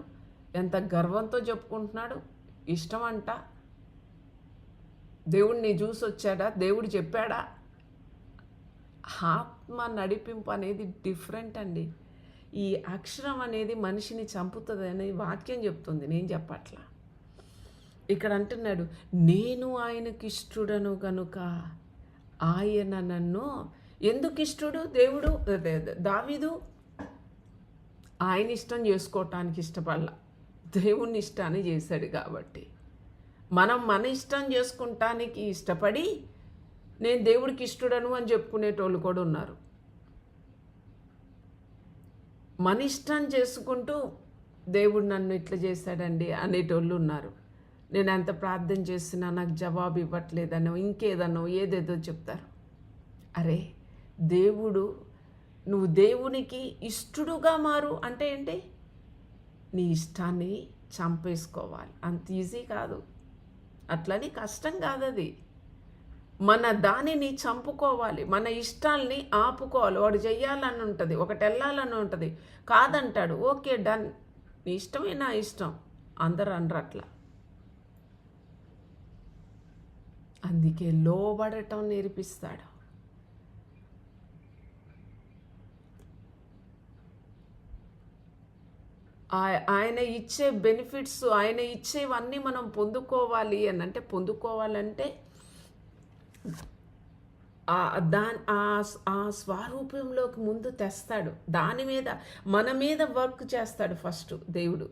[SPEAKER 1] ఎంత గర్వంతో చెప్పుకుంటున్నాడు. ఇష్టం అంట, దేవుడిని చూసి వచ్చాడా, దేవుడు చెప్పాడా? ఆత్మ నడిపింపు అనేది డిఫరెంట్ అండి. ఈ అక్షరం అనేది మనిషిని చంపుతుంది అని వాక్యం చెప్తుంది, నేను చెప్పట్లా. ఇక్కడ అంటున్నాడు, నేను ఆయనకి ఇష్టడను గనుక ఆయన నన్ను. ఎందుకు ఇష్టడు దేవుడు? దావీదు ఆయన ఇష్టం చేసుకోవటానికి ఇష్టపడాల, దేవుని ఇష్టాన్ని చేశాడు. కాబట్టి మనం మన ఇష్టం చేసుకుంటానికి ఇష్టపడి నేను దేవుడికి ఇష్టడను అని చెప్పుకునేటోళ్ళు కూడా ఉన్నారు. మన ఇష్టం చేసుకుంటూ దేవుడు నన్ను ఇట్లా చేశాడండి అనేటోళ్ళు ఉన్నారు. నేను ఎంత ప్రార్థన చేసినా నాకు జవాబు ఇవ్వట్లేదనో ఇంకేదనో ఏదేదో చెప్తారు. అరే దేవుడు, నువ్వు దేవునికి ఇష్టడుగా మారు అంటే ఏంటి? నీ ఇష్టాన్ని చంపేసుకోవాలి. అంత ఈజీ కాదు, అట్లని కష్టం కాదు. అది మన దానిని చంపుకోవాలి, మన ఇష్టాల్ని ఆపుకోవాలి. వాడు చెయ్యాలని ఉంటుంది, ఒకటి వెళ్ళాలని ఉంటుంది, కాదంటాడు, ఓకే డన్, నీ ఇష్టమే నా ఇష్టం, అందరూ అనరు అట్లా. అందుకే లోబడటం నేర్పిస్తాడు. ఆయన ఇచ్చే బెనిఫిట్స్, ఆయన ఇచ్చేవన్నీ మనం పొందుకోవాలి అని అంటే, పొందుకోవాలంటే ఆ స్వరూపంలోకి ముందు తెస్తాడు. దాని మీద మన మీద వర్క్ చేస్తాడు ఫస్ట్ దేవుడు.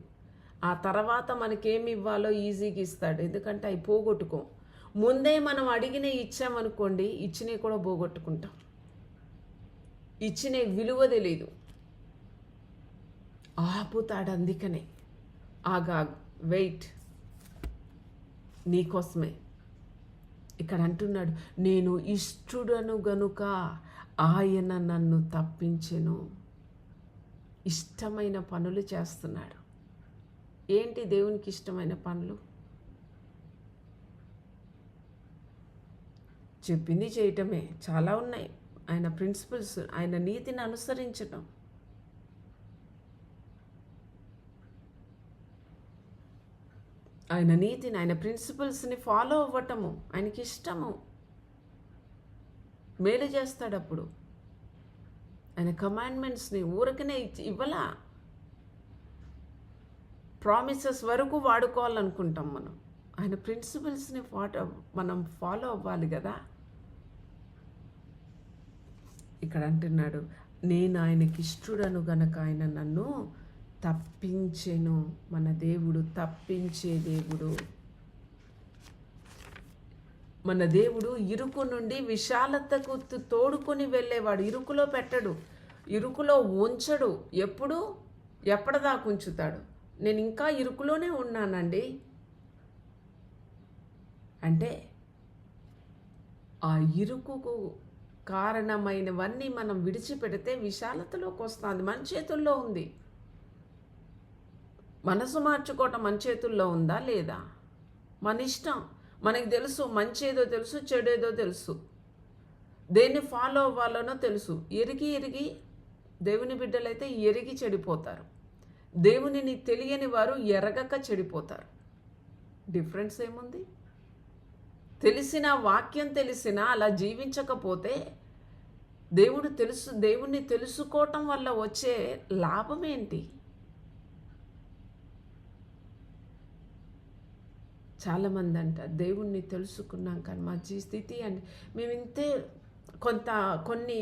[SPEAKER 1] ఆ తర్వాత మనకేమి ఇవ్వాలో ఈజీగా ఇస్తాడు. ఎందుకంటే అవి పోగొట్టుకోం. ముందే మనం అడిగినవి ఇచ్చామనుకోండి, ఇచ్చినవి కూడా పోగొట్టుకుంటాం. ఇచ్చిన విలువ తెలీదు, ఆపుతాడు. అందుకనే ఆగా, వెయిట్, నీకోసమే. ఇక్కడ అంటున్నాడు, నేను ఇష్టడను గనుక ఆయన నన్ను తప్పించెను. ఇష్టమైన పనులు చేస్తున్నాడు. ఏంటి దేవునికి ఇష్టమైన పనులు? చెప్పింది చేయటమే. చాలా ఉన్నాయి. ఆయన ప్రిన్సిపల్స్, ఆయన నీతిని అనుసరించటం. ఆయన నీతిని, ఆయన ప్రిన్సిపల్స్ని ఫాలో అవ్వటము ఆయనకి ఇష్టము. మేలు చేస్తాడు. అప్పుడు ఆయన కమాండ్మెంట్స్ని ఊరకనే ఇవ్వలా, ప్రామిసెస్ వరకు వాడుకోవాలనుకుంటాం మనం. ఆయన ప్రిన్సిపల్స్ని మనం ఫాలో అవ్వాలి కదా. ఇక్కడ అంటున్నాడు, నేను ఆయనకి ఇష్టడను గనక ఆయన నన్ను తప్పించెను. మన దేవుడు తప్పించే దేవుడు. మన దేవుడు ఇరుకు నుండి విశాలతకు తోడుకొని వెళ్ళేవాడు. ఇరుకులో పెట్టడు, ఇరుకులో ఉంచడు. ఎప్పటిదాకా ఉంచుతాడు? నేను ఇంకా ఇరుకులోనే ఉన్నానండి అంటే ఆ ఇరుకుకు కారణమైనవన్నీ మనం విడిచిపెడితే విశాలతలోకి వస్తుంది. మన చేతుల్లో ఉంది. మనసు మార్చుకోవటం మన చేతుల్లో ఉందా లేదా? మన ఇష్టం. మనకి తెలుసు, మంచేదో తెలుసు, చెడేదో తెలుసు, దేన్ని ఫాలో అవ్వాలనో తెలుసు. ఎరిగి దేవుని బిడ్డలైతే ఎరిగి చెడిపోతారు. దేవునిని తెలియని వారు ఎరగక చెడిపోతారు. డిఫరెన్స్ ఏముంది? తెలిసిన వాక్యం తెలిసినా అలా జీవించకపోతే దేవుణ్ణి తెలుసుకోవటం వల్ల వచ్చే లాభం ఏంటి? చాలామంది అంట దేవుణ్ణి తెలుసుకున్నాం కానీ మా స్థితి అని మేము ఇంతే కొన్ని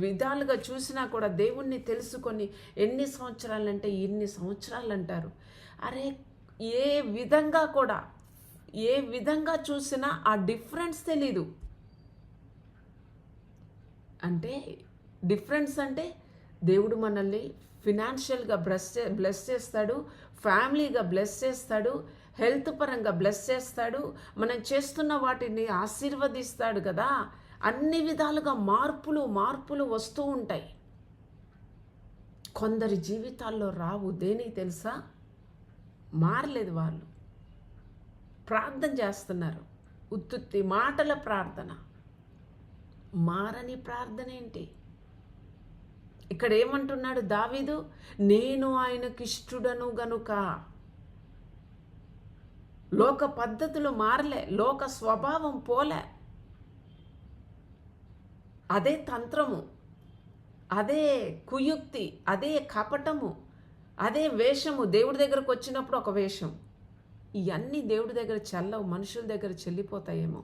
[SPEAKER 1] విధాలుగా చూసినా కూడా దేవుణ్ణి తెలుసుకొని ఎన్ని సంవత్సరాలంటే ఇన్ని సంవత్సరాలు అంటారు. అరే ఏ విధంగా చూసినా ఆ డిఫరెన్స్ తెలీదు. అంటే డిఫరెన్స్ అంటే దేవుడు మనల్ని ఫినాన్షియల్గా బ్లెస్ చేస్తాడు, ఫ్యామిలీగా బ్లెస్ చేస్తాడు, హెల్త్ పరంగా బ్లెస్ చేస్తాడు, మనం చేస్తున్న వాటిని ఆశీర్వదిస్తాడు కదా. అన్ని విధాలుగా మార్పులు వస్తూ ఉంటాయి. కొందరి జీవితాల్లో రావు. దేనికి తెలుసా? మారలేదు. వాళ్ళు ప్రార్థన చేస్తున్నారు, ఉత్తుత్తి మాటల ప్రార్థన, మారని ప్రార్థన ఏంటి? ఇక్కడ ఏమంటున్నాడు దావీదు? నేను ఆయనకి ఇష్టడను గనుక. లోక పద్ధతులు మారలే, లోక స్వభావం పోలే. అదే తంత్రము. అదే కుయుక్తి, అదే కపటము, అదే వేషము. దేవుడి దగ్గరకు వచ్చినప్పుడు ఒక వేషం. ఇవన్నీ దేవుడి దగ్గర చెల్లవు, మనుషుల దగ్గర చెల్లిపోతాయేమో.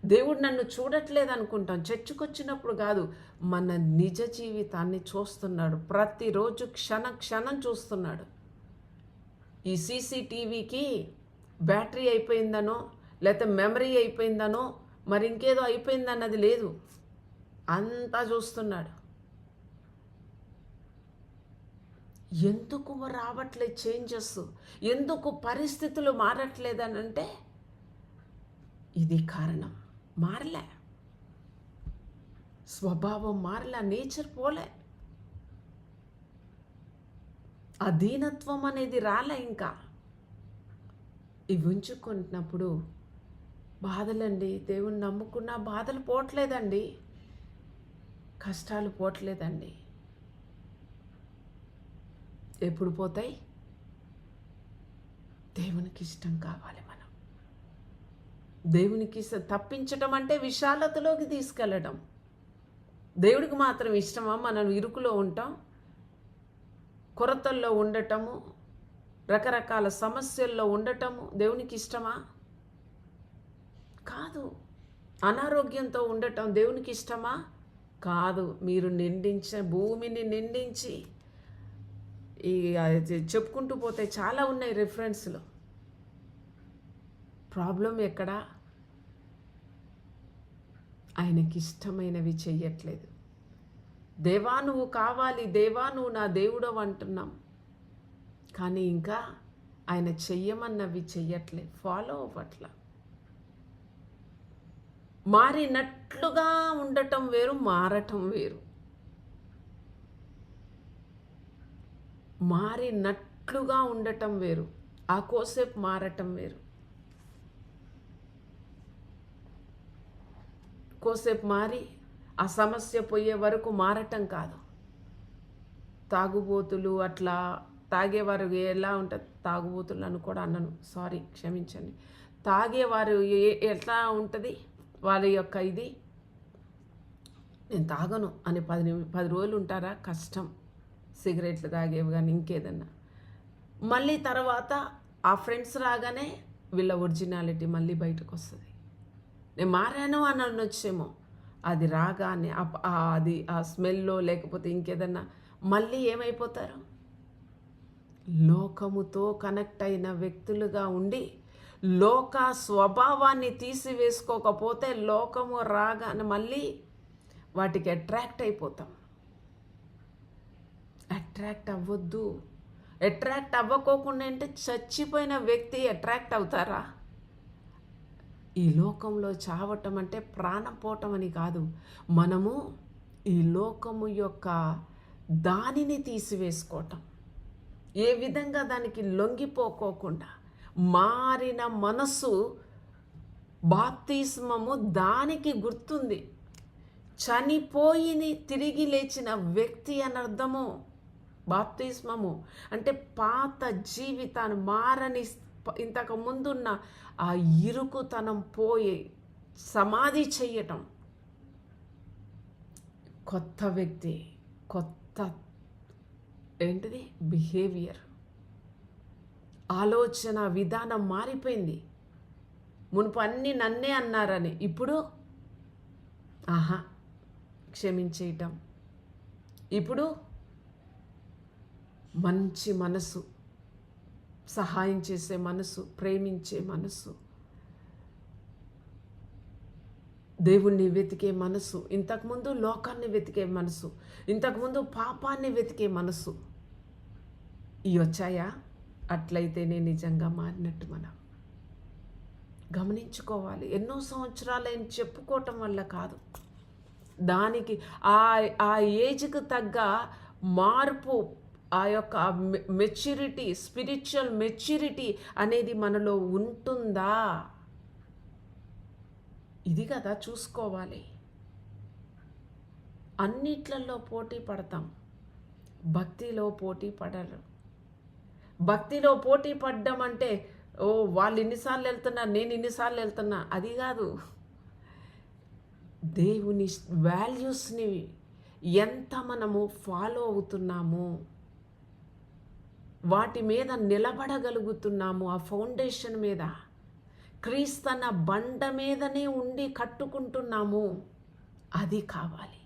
[SPEAKER 1] దేవుడు నన్ను చూడట్లేదు అనుకుంటాం. చర్చకొచ్చినప్పుడు కాదు, మన నిజ జీవితాన్ని చూస్తున్నాడు. ప్రతిరోజు క్షణం చూస్తున్నాడు. ఈ సీసీటీవీకి బ్యాటరీ అయిపోయిందనో, లేకపోతే మెమరీ అయిపోయిందనో, మరి ఇంకేదో అయిపోయిందన్నది లేదు. అంతా చూస్తున్నాడు. ఎందుకు రావట్లేదు చేంజెస్, ఎందుకు పరిస్థితులు మారట్లేదనంటే ఇది కారణం. మారలే, స్వభావం మారలే, నేచర్ పోలే, అధీనత్వం అనేది రాలే. ఇంకా ఇవి ఉంచుకుంటున్నప్పుడు బాధలండి. దేవుణ్ణి నమ్ముకున్న బాధలు పోవట్లేదండి, కష్టాలు పోవట్లేదండి. ఎప్పుడు పోతాయి? దేవునికి ఇష్టం కావాలి. మనం దేవునికి తప్పించటం అంటే విశాలతలోకి తీసుకెళ్ళడం. దేవుడికి మాత్రం ఇష్టమా మనం ఇరుకులో ఉంటాం, కొరతల్లో ఉండటము, రకరకాల సమస్యల్లో ఉండటము దేవునికి ఇష్టమా? కాదు. అనారోగ్యంతో ఉండటం దేవునికి ఇష్టమా? కాదు. మీరు భూమిని నిండించి చెప్పుకుంటూ పోతే చాలా ఉన్నాయి రిఫరెన్స్లు. ప్రాబ్లం ఎక్కడా? ఆయనకి ఇష్టమైనవి చెయ్యట్లేదు. దేవా నువ్వు కావాలి, దేవా నువ్వు నా దేవుడవు అంటున్నాం, కానీ ఇంకా ఆయన చెయ్యమన్నవి చెయ్యట్లేదు, ఫాలో అవ్వట్ల. మారినట్లుగా ఉండటం వేరు, మారటం వేరు. మారినట్లుగా ఉండటం వేరు, ఆ కోసేపు మారటం వేరు. కోసేపు మారి ఆ సమస్య పోయే వరకు మారటం కాదు. తాగుబోతులు అట్లా తాగేవారు ఎలా ఉంటుంది, తాగుబోతులు అని కూడా అన్నను, సారీ క్షమించండి. తాగేవారు ఎట్లా ఉంటుంది వారి యొక్క ఇది, నేను తాగను అని 10 రోజులు ఉంటారా? కష్టం. సిగరెట్లు తాగేవి కానీ ఇంకేదన్నా. మళ్ళీ తర్వాత ఆ ఫ్రెండ్స్ రాగానే వీళ్ళ ఒరిజినాలిటీ మళ్ళీ బయటకు వస్తుంది. నేను మారాను అని అనొచ్చేమో, అది రాగానే అది ఆ స్మెల్లో లేకపోతే ఇంకేదన్నా మళ్ళీ ఏమైపోతారు? లోకముతో కనెక్ట్ అయిన వ్యక్తులుగా ఉండి లోక స్వభావాన్ని తీసివేసుకోకపోతే లోకము రాగానే మళ్ళీ వాటికి అట్రాక్ట్ అయిపోతాం. అట్రాక్ట్ అవ్వద్దు. అట్రాక్ట్ అవ్వకోకుండా అంటే చచ్చిపోయిన వ్యక్తి అట్రాక్ట్ అవుతారా? ఈ లోకంలో చావటం అంటే ప్రాణం పోవటం అని కాదు. మనము ఈ లోకము యొక్క దానిని తీసివేసుకోవటం, ఏ విధంగా దానికి లొంగిపోకోకుండా మారిన మనస్సు. బాప్తిస్మము దానికి గుర్తుంది. చనిపోయి తిరిగి లేచిన వ్యక్తి అని అర్థము. బాప్తిస్మము అంటే పాత జీవితాన్ని మారని, ఇంతకు ముందున్న ఆ ఇరుకుతనం పోయి సమాధి చెయ్యటం. కొత్త వ్యక్తి, కొత్త ఏంటిది బిహేవియర్, ఆలోచన విధానం మారిపోయింది. మునుపు అన్నీ నన్నే అన్నారని ఇప్పుడు క్షమించేయటం. ఇప్పుడు మంచి మనసు, సహాయం చేసే మనసు, ప్రేమించే మనసు, దేవుణ్ణి వెతికే మనసు, ఇంతకుముందు లోకాన్ని వెతికే మనసు, ఇంతకుముందు పాపాన్ని వెతికే మనసు. ఇవి వచ్చాయా? అట్లయితేనే నిజంగా మారినట్టు మనం గమనించుకోవాలి. ఎన్నో సంవత్సరాలైన చెప్పుకోవటం వల్ల కాదు, దానికి ఆ ఏజ్కి తగ్గ మార్పు, ఆ యొక్క మెచ్యూరిటీ, స్పిరిచువల్ మెచ్యూరిటీ అనేది మనలో ఉంటుందా? ఇది కదా చూసుకోవాలి. అన్నిట్లలో పోటీ పడతాం, భక్తిలో పోటీ పడరు. భక్తిలో పోటీ పడ్డం అంటే వాళ్ళు ఇన్నిసార్లు వెళ్తున్నా నేను ఇన్నిసార్లు వెళ్తున్నా, అది కాదు. దేవుని వాల్యూస్ని ఎంత మనము ఫాలో అవుతున్నాము, వాటి మీద నిలబడగలుగుతున్నాము, ఆ ఫౌండేషన్ మీద క్రీస్తన బండ మీదనే ఉండి కట్టుకుంటున్నాము. అది కావాలి.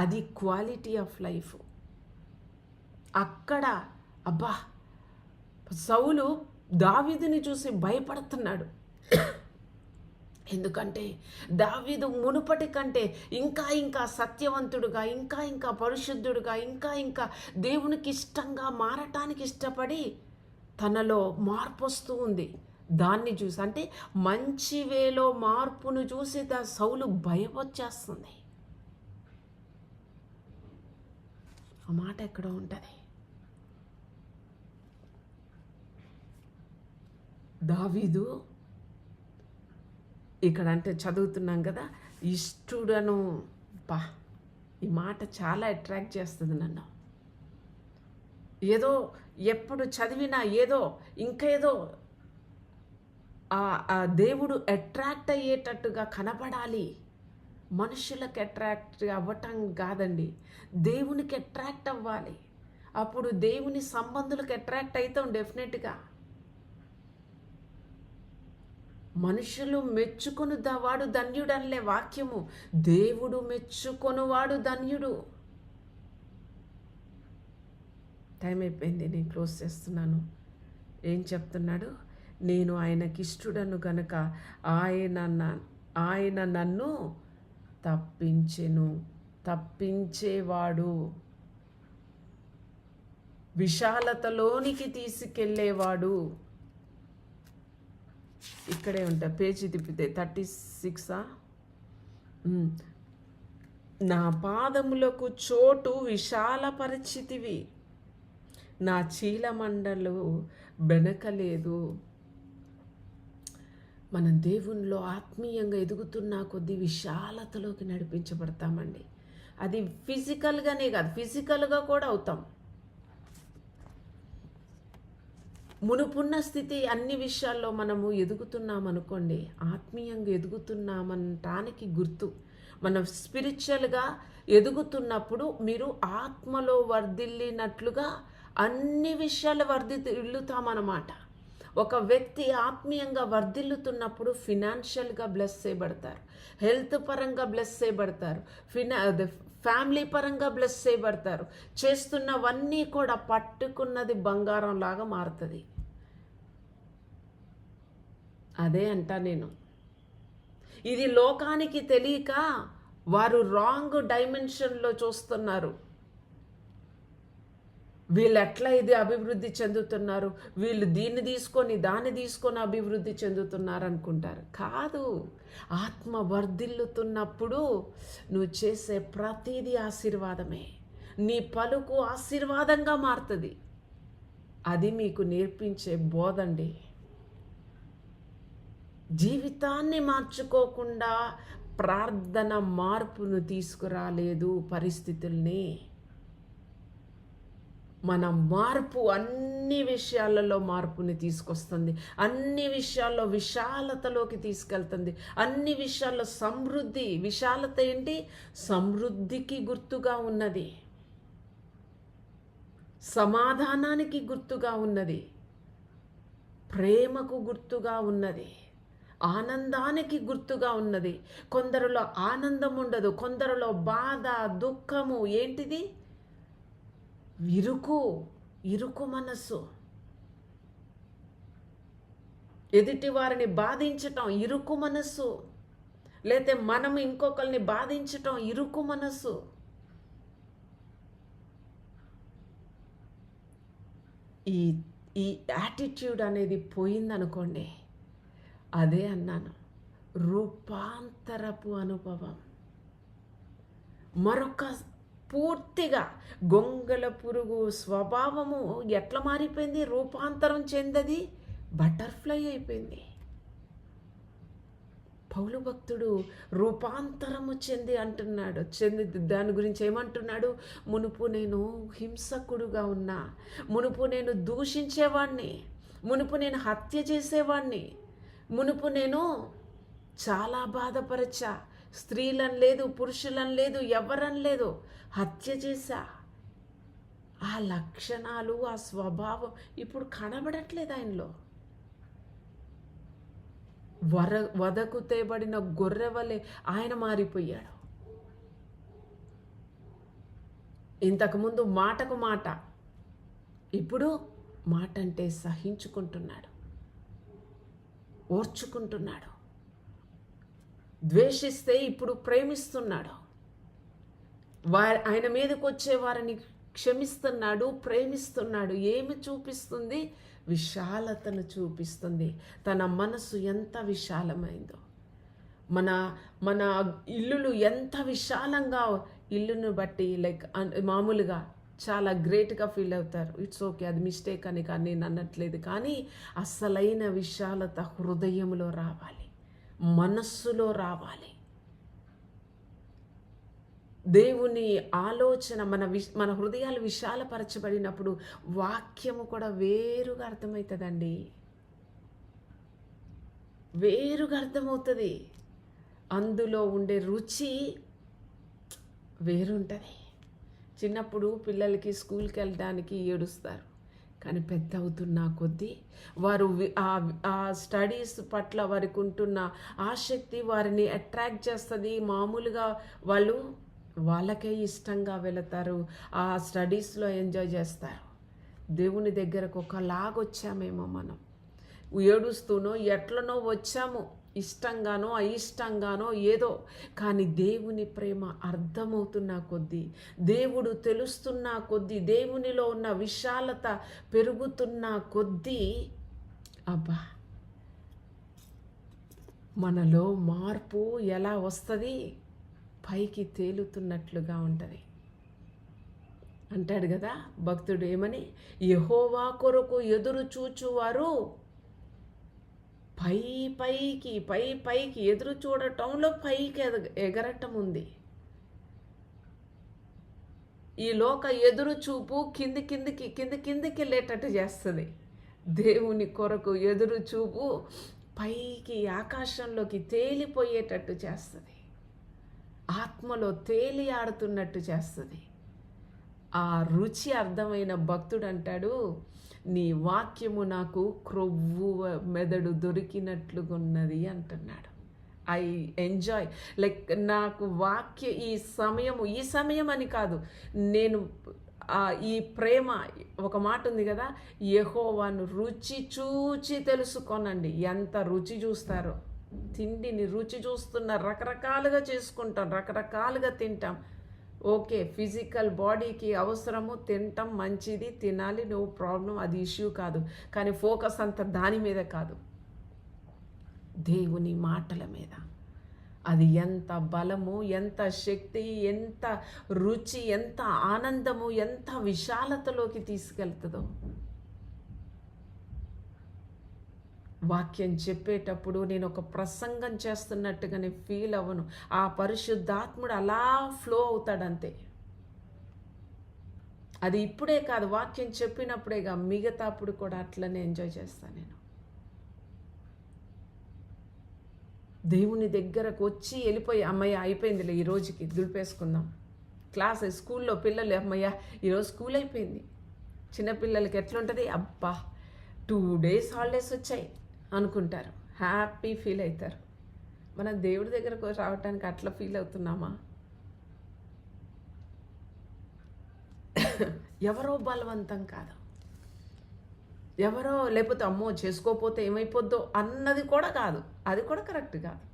[SPEAKER 1] అది క్వాలిటీ ఆఫ్ లైఫ్. అక్కడ అబ్బా, సౌలు దావీదుని చూసి భయపడుతున్నాడు. ఎందుకంటే దావీదు మునుపటి కంటే ఇంకా ఇంకా సత్యవంతుడుగా, ఇంకా ఇంకా పరిశుద్ధుడుగా, ఇంకా ఇంకా దేవునికి ఇష్టంగా మారటానికి ఇష్టపడి తనలో మార్పు వస్తూ ఉంది. దాన్ని చూసి, అంటే మంచి వేలో మార్పును చూసి సౌలు భయం వచ్చేస్తుంది. ఆ మాట ఎక్కడో ఉంటుంది. దావీదు ఇక్కడ అంటే చదువుతున్నాం కదా, ఇష్టడను. ఈ మాట చాలా అట్రాక్ట్ చేస్తుంది నన్ను. ఏదో ఎప్పుడు చదివినా ఏదో ఇంకేదో ఆ దేవుడు అట్రాక్ట్ అయ్యేటట్టుగా కనపడాలి. మనుషులకు అట్రాక్ట్ అవ్వటం కాదండి, దేవునికి అట్రాక్ట్ అవ్వాలి. అప్పుడు దేవుని సంబంధులకు అట్రాక్ట్ అవుతాం డెఫినెట్గా. మనుషులు మెచ్చుకొనువాడు ధన్యుడు అనలే వాక్యము, దేవుడు మెచ్చుకొనువాడు ధన్యుడు. టైం అయిపోయింది, నేను క్లోజ్ చేస్తున్నాను. ఏం చెప్తున్నాడు? నేను ఆయనకి ఇష్టడను గనుక ఆయన నన్ను తప్పించెను. తప్పించేవాడు, విశాలతలోనికి తీసుకెళ్ళేవాడు. ఇక్కడే ఉంటా, పేజీ తిప్పితే 36. నా పాదములకు చోటు విశాలపరిచితివి, నా చీలమండలు బెనకలేదు. మనం దేవునిలో ఆత్మీయంగా ఎదుగుతున్న కొద్దీ విశాలతలోకి నడిపించబడతామండి. అది ఫిజికల్గానే కాదు, ఫిజికల్గా కూడా అవుతాం. మునుపున్న స్థితి అన్ని విషయాల్లో మనము ఎదుగుతున్నామనుకోండి, ఆత్మీయంగా ఎదుగుతున్నామనటానికి గుర్తు. మనం స్పిరిచువల్గా ఎదుగుతున్నప్పుడు మీరు ఆత్మలో వర్ధిల్లినట్లుగా అన్ని విషయాలు వర్ధిల్లుతామన్నమాట. ఒక వ్యక్తి ఆత్మీయంగా వర్ధిల్లుతున్నప్పుడు ఫినాన్షియల్గా బ్లెస్ చేయబడతారు, హెల్త్ పరంగా బ్లెస్ చేయబడతారు, ఫ్యామిలీ పరంగా బ్లెస్ చేయబడతారు. చేస్తున్నవన్నీ కూడా పట్టుకున్నది బంగారం లాగా మారుతుంది. అదే అంటా నేను. ఇది లోకానికి తెలియక వారు రాంగ్ డైమెన్షన్లో చూస్తున్నారు. వీళ్ళు ఎట్లా ఇది అభివృద్ధి చెందుతున్నారు, వీళ్ళు దాన్ని తీసుకొని అభివృద్ధి చెందుతున్నారు అనుకుంటారు. కాదు, ఆత్మ వర్ధిల్లుతున్నప్పుడు నువ్వు చేసే ప్రతిదీ ఆశీర్వాదమే. నీ పలుకు ఆశీర్వాదంగా మారుతుంది. అది మీకు నేర్పించే బోధండి. జీవితాన్ని మార్చుకోకుండా ప్రార్థన మార్పును తీసుకురాలేదు పరిస్థితుల్ని. మన మార్పు అన్ని విషయాలలో మార్పుని తీసుకొస్తుంది, అన్ని విషయాల్లో విశాలతలోకి తీసుకెళ్తుంది, అన్ని విషయాల్లో సమృద్ధి. విశాలత ఏంటి? సమృద్ధికి గుర్తుగా ఉన్నది, సమాధానానికి గుర్తుగా ఉన్నది, ప్రేమకు గుర్తుగా ఉన్నది, ఆనందానికి గుర్తుగా ఉన్నది. కొందరిలో ఆనందం ఉండదు, కొందరిలో బాధ, దుఃఖము. ఏంటిది? ఇరుకు మనస్సు. ఎదుటి వారిని బాధించటం ఇరుకు మనస్సు, లేతే మనం ఇంకొకరిని బాధించటం ఇరుకు మనస్సు. ఈ యాటిట్యూడ్ అనేది పోయిందనుకోండి, అదే అన్నాను, రూపాంతరపు అనుభవం. మరొక పూర్తిగా గొంగళ పురుగు స్వభావము ఎట్లా మారిపోయింది? రూపాంతరం చెందది బటర్ఫ్లై అయిపోయింది. పౌలు భక్తుడు రూపాంతరము చెంది దాని గురించి ఏమంటున్నాడు? మునుపు నేను హింసకుడుగా ఉన్నా, మునుపు నేను దూషించేవాడిని, మునుపు నేను హత్య చేసేవాడిని, మునుపు నేను చాలా బాధపరచా, స్త్రీలని లేదు, పురుషులని లేదు, ఎవరని లేదు, హత్య చేశా. ఆ లక్షణాలు, ఆ స్వభావం ఇప్పుడు కనబడట్లేదు ఆయనలో. వదకు తేబడిన గొర్రె వలె ఆయన మారిపోయాడు. ఇంతకుముందు మాటకు మాట, ఇప్పుడు మాట అంటే సహించుకుంటున్నాడు, ఓర్చుకుంటున్నాడు. ద్వేషిస్తే ఇప్పుడు ప్రేమిస్తున్నాడు. ఆయన మీదకి వచ్చే వారిని క్షమిస్తున్నాడు, ప్రేమిస్తున్నాడు. ఏమి చూపిస్తుంది? విశాలతను చూపిస్తుంది. తన మనసు ఎంత విశాలమైందో, మన ఇల్లులు ఎంత విశాలంగా, ఇల్లును బట్టి లైక్ మామూలుగా చాలా గ్రేట్గా ఫీల్ అవుతారు. ఇట్స్ ఓకే, అది మిస్టేక్ అని కానీ నేను అనట్లేదు. కానీ అసలైన విశాలత హృదయంలో రావాలి, మనస్సులో రావాలి. దేవుని ఆలోచన మన హృదయాలు విశాలపరచబడినప్పుడు వాక్యము కూడా వేరుగా అర్థమవుతుందండి, వేరుగా అర్థమవుతుంది. అందులో ఉండే రుచి వేరుంటుంది. చిన్నప్పుడు పిల్లలకి స్కూల్కి వెళ్ళడానికి ఏడుస్తారు, కానీ పెద్ద అవుతున్న కొద్దీ వారు ఆ స్టడీస్ పట్ల వారికి ఉంటున్న ఆసక్తి వారిని అట్రాక్ట్ చేస్తుంది. మామూలుగా వాళ్ళకే ఇష్టంగా వెళతారు, ఆ స్టడీస్లో ఎంజాయ్ చేస్తారు. దేవుని దగ్గరకు ఒకలాగొచ్చామేమో మనం, ఏడుస్తూనో ఎట్లనో వచ్చాము, ఇష్టంగానో అయిష్టంగానో ఏదో. కానీ దేవుని ప్రేమ అర్థమవుతున్న కొద్దీ, దేవుడు తెలుస్తున్న కొద్దీ, దేవునిలో ఉన్న విశాలత పెరుగుతున్న కొద్దీ, అబ్బా మనలో మార్పు ఎలా వస్తుంది? పైకి తేలుతున్నట్లుగా ఉంటుంది. అంటాడు కదా భక్తుడు, ఏమని? యెహోవా కొరకు ఎదురు చూచువారు పైకి ఎదురు చూడటంలో పైకి ఎగరటం ఉంది. ఈ లోక ఎదురు చూపు కిందికి వెళ్ళేటట్టు చేస్తుంది. దేవుని కొరకు ఎదురు చూపు పైకి ఆకాశంలోకి తేలిపోయేటట్టు చేస్తుంది, ఆత్మలో తేలి ఆడుతున్నట్టు చేస్తుంది. ఆ రుచి అర్థమైన భక్తుడు అంటాడు, నీ వాక్యము నాకు క్రొవ్వు మెదడు దొరికినట్లుగున్నది అంటున్నాడు. ఐ ఎంజాయ్, లైక్ నాకు ఈ సమయం అని కాదు, నేను ఈ ప్రేమ, ఒక మాట ఉంది కదా, యెహోవాను రుచి చూచి తెలుసుకోనండి. ఎంత రుచి చూస్తారో, తిండిని రుచి చూస్తున్న, రకరకాలుగా చేసుకుంటాం, రకరకాలుగా తింటాం. ఓకే, ఫిజికల్ బాడీకి అవసరము, తినటం మంచిది, తినాలి, నో ప్రాబ్లం, అది ఇష్యూ కాదు. కానీ ఫోకస్ అంతా దాని మీద కాదు, దేవుని మాటల మీద. అది ఎంత బలము, ఎంత శక్తి, ఎంత రుచి, ఎంత ఆనందము, ఎంత విశాలతలోకి తీసుకెళ్తుందో. వాక్యం చెప్పేటప్పుడు నేను ఒక ప్రసంగం చేస్తున్నట్టుగానే ఫీల్ అవ్వను. ఆ పరిశుద్ధాత్ముడు అలా ఫ్లో అవుతాడంతే. అది ఇప్పుడే కాదు, వాక్యం చెప్పినప్పుడేగా, మిగతా అప్పుడు కూడా అట్లనే ఎంజాయ్ చేస్తాను నేను. దేవుని దగ్గరకు వచ్చి వెళ్ళిపోయి, అమ్మయ్య అయిపోయిందిలే ఈ రోజుకి, దులిపేసుకుందాం. స్కూల్లో పిల్లలు, అమ్మయ్య ఈరోజు స్కూల్ అయిపోయింది. చిన్నపిల్లలకి ఎట్లుంటుంది, అబ్బా 2 days హాలిడేస్ వచ్చాయి అనుకుంటారు, హ్యాపీ ఫీల్ అవుతారు. మనం దేవుడి దగ్గరకు రావటానికి అట్లా ఫీల్ అవుతున్నామా? ఎవరో బలవంతం కాదు, ఎవరో లేకపోతే అమ్మో చేసుకోకపోతే ఏమైపోద్దో అన్నది కూడా కాదు, అది కూడా కరెక్ట్ కాదు.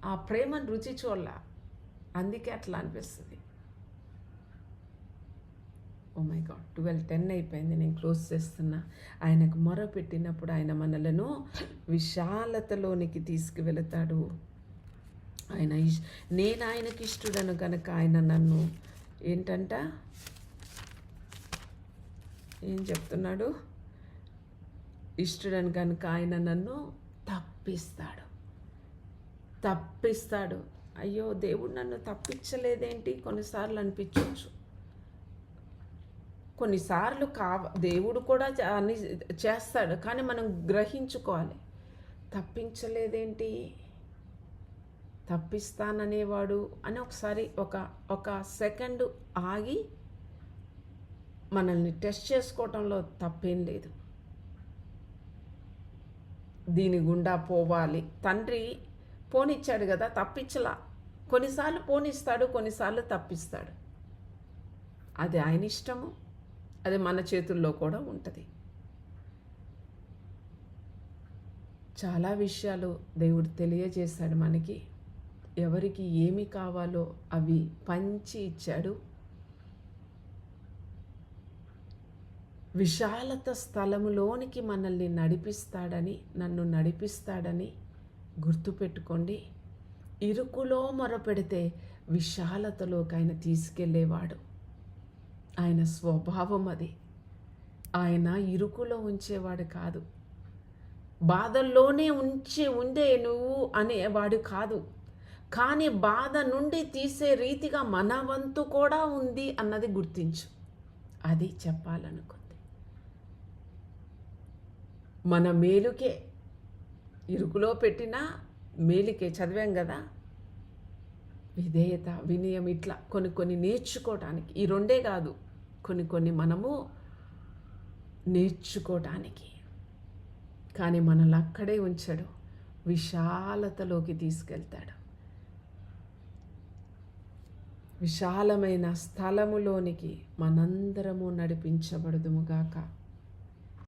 [SPEAKER 1] ఆ ప్రేమను రుచి చూడాల, అందుకే అట్లా అనిపిస్తుంది. ఓ మై గాడ్, 12:10 అయిపోయింది, నేను క్లోజ్ చేస్తున్నా. ఆయనకు మొరపెట్టినప్పుడు ఆయన మనలను విశాలతలోనికి తీసుకువెళతాడు. నేను ఆయనకి ఇష్టడను కనుక ఆయన నన్ను ఏంటంట, ఏం చెప్తున్నాడు? ఇష్టడను కనుక ఆయన నన్ను తప్పిస్తాడు. అయ్యో, దేవుడు నన్ను తప్పించలేదేంటి కొన్నిసార్లు అనిపించవచ్చు. కొన్నిసార్లు దేవుడు కూడా అన్ని చేస్తాడు, కానీ మనం గ్రహించుకోవాలి, తప్పించలేదేంటి, తప్పిస్తాననేవాడు అని ఒకసారి ఒక సెకండ్ ఆగి మనల్ని టెస్ట్ చేసుకోవటంలో తప్పేం లేదు. దీని గుండా పోవాలి. తండ్రి పోనిచ్చాడు కదా, తప్పించలా. కొన్నిసార్లు పోనిస్తాడు, కొన్నిసార్లు తప్పిస్తాడు. అది ఆయన ఇష్టము, అది మన చేతుల్లో కూడా ఉంటుంది. చాలా విషయాలు దేవుడు తెలియజేశాడు మనకి. ఎవరికి ఏమి కావాలో అవి పంచి ఇచ్చాడు. విశాలత స్థలములోనికి మనల్ని నడిపిస్తాడని, నన్ను నడిపిస్తాడని గుర్తుపెట్టుకోండి. ఇరుకులో మొరపెడితే విశాలతలోకి ఆయన తీసుకెళ్ళేవాడు. ఆయన స్వభావం అది. ఆయన ఇరుకులో ఉంచేవాడు కాదు. బాధల్లోనే ఉండే నువ్వు అనేవాడు కాదు. కానీ బాధ నుండి తీసే రీతిగా మన వంతు కూడా ఉంది అన్నది గుర్తించు. అది చెప్పాలనుకుంది. మన మేలుకే, ఇరుకులో పెట్టినా మేలుకే. చదివాం కదా, విధేయత, వినయం, ఇట్లా కొన్ని నేర్చుకోవటానికి. ఈ రెండే కాదు, కొన్ని మనము నేర్చుకోవటానికి. కానీ మనల్ని అక్కడే ఉంచాడు, విశాలతలోకి తీసుకెళ్తాడు. విశాలమైన స్థలములోనికి మనందరము నడిపించబడుదుముగాక.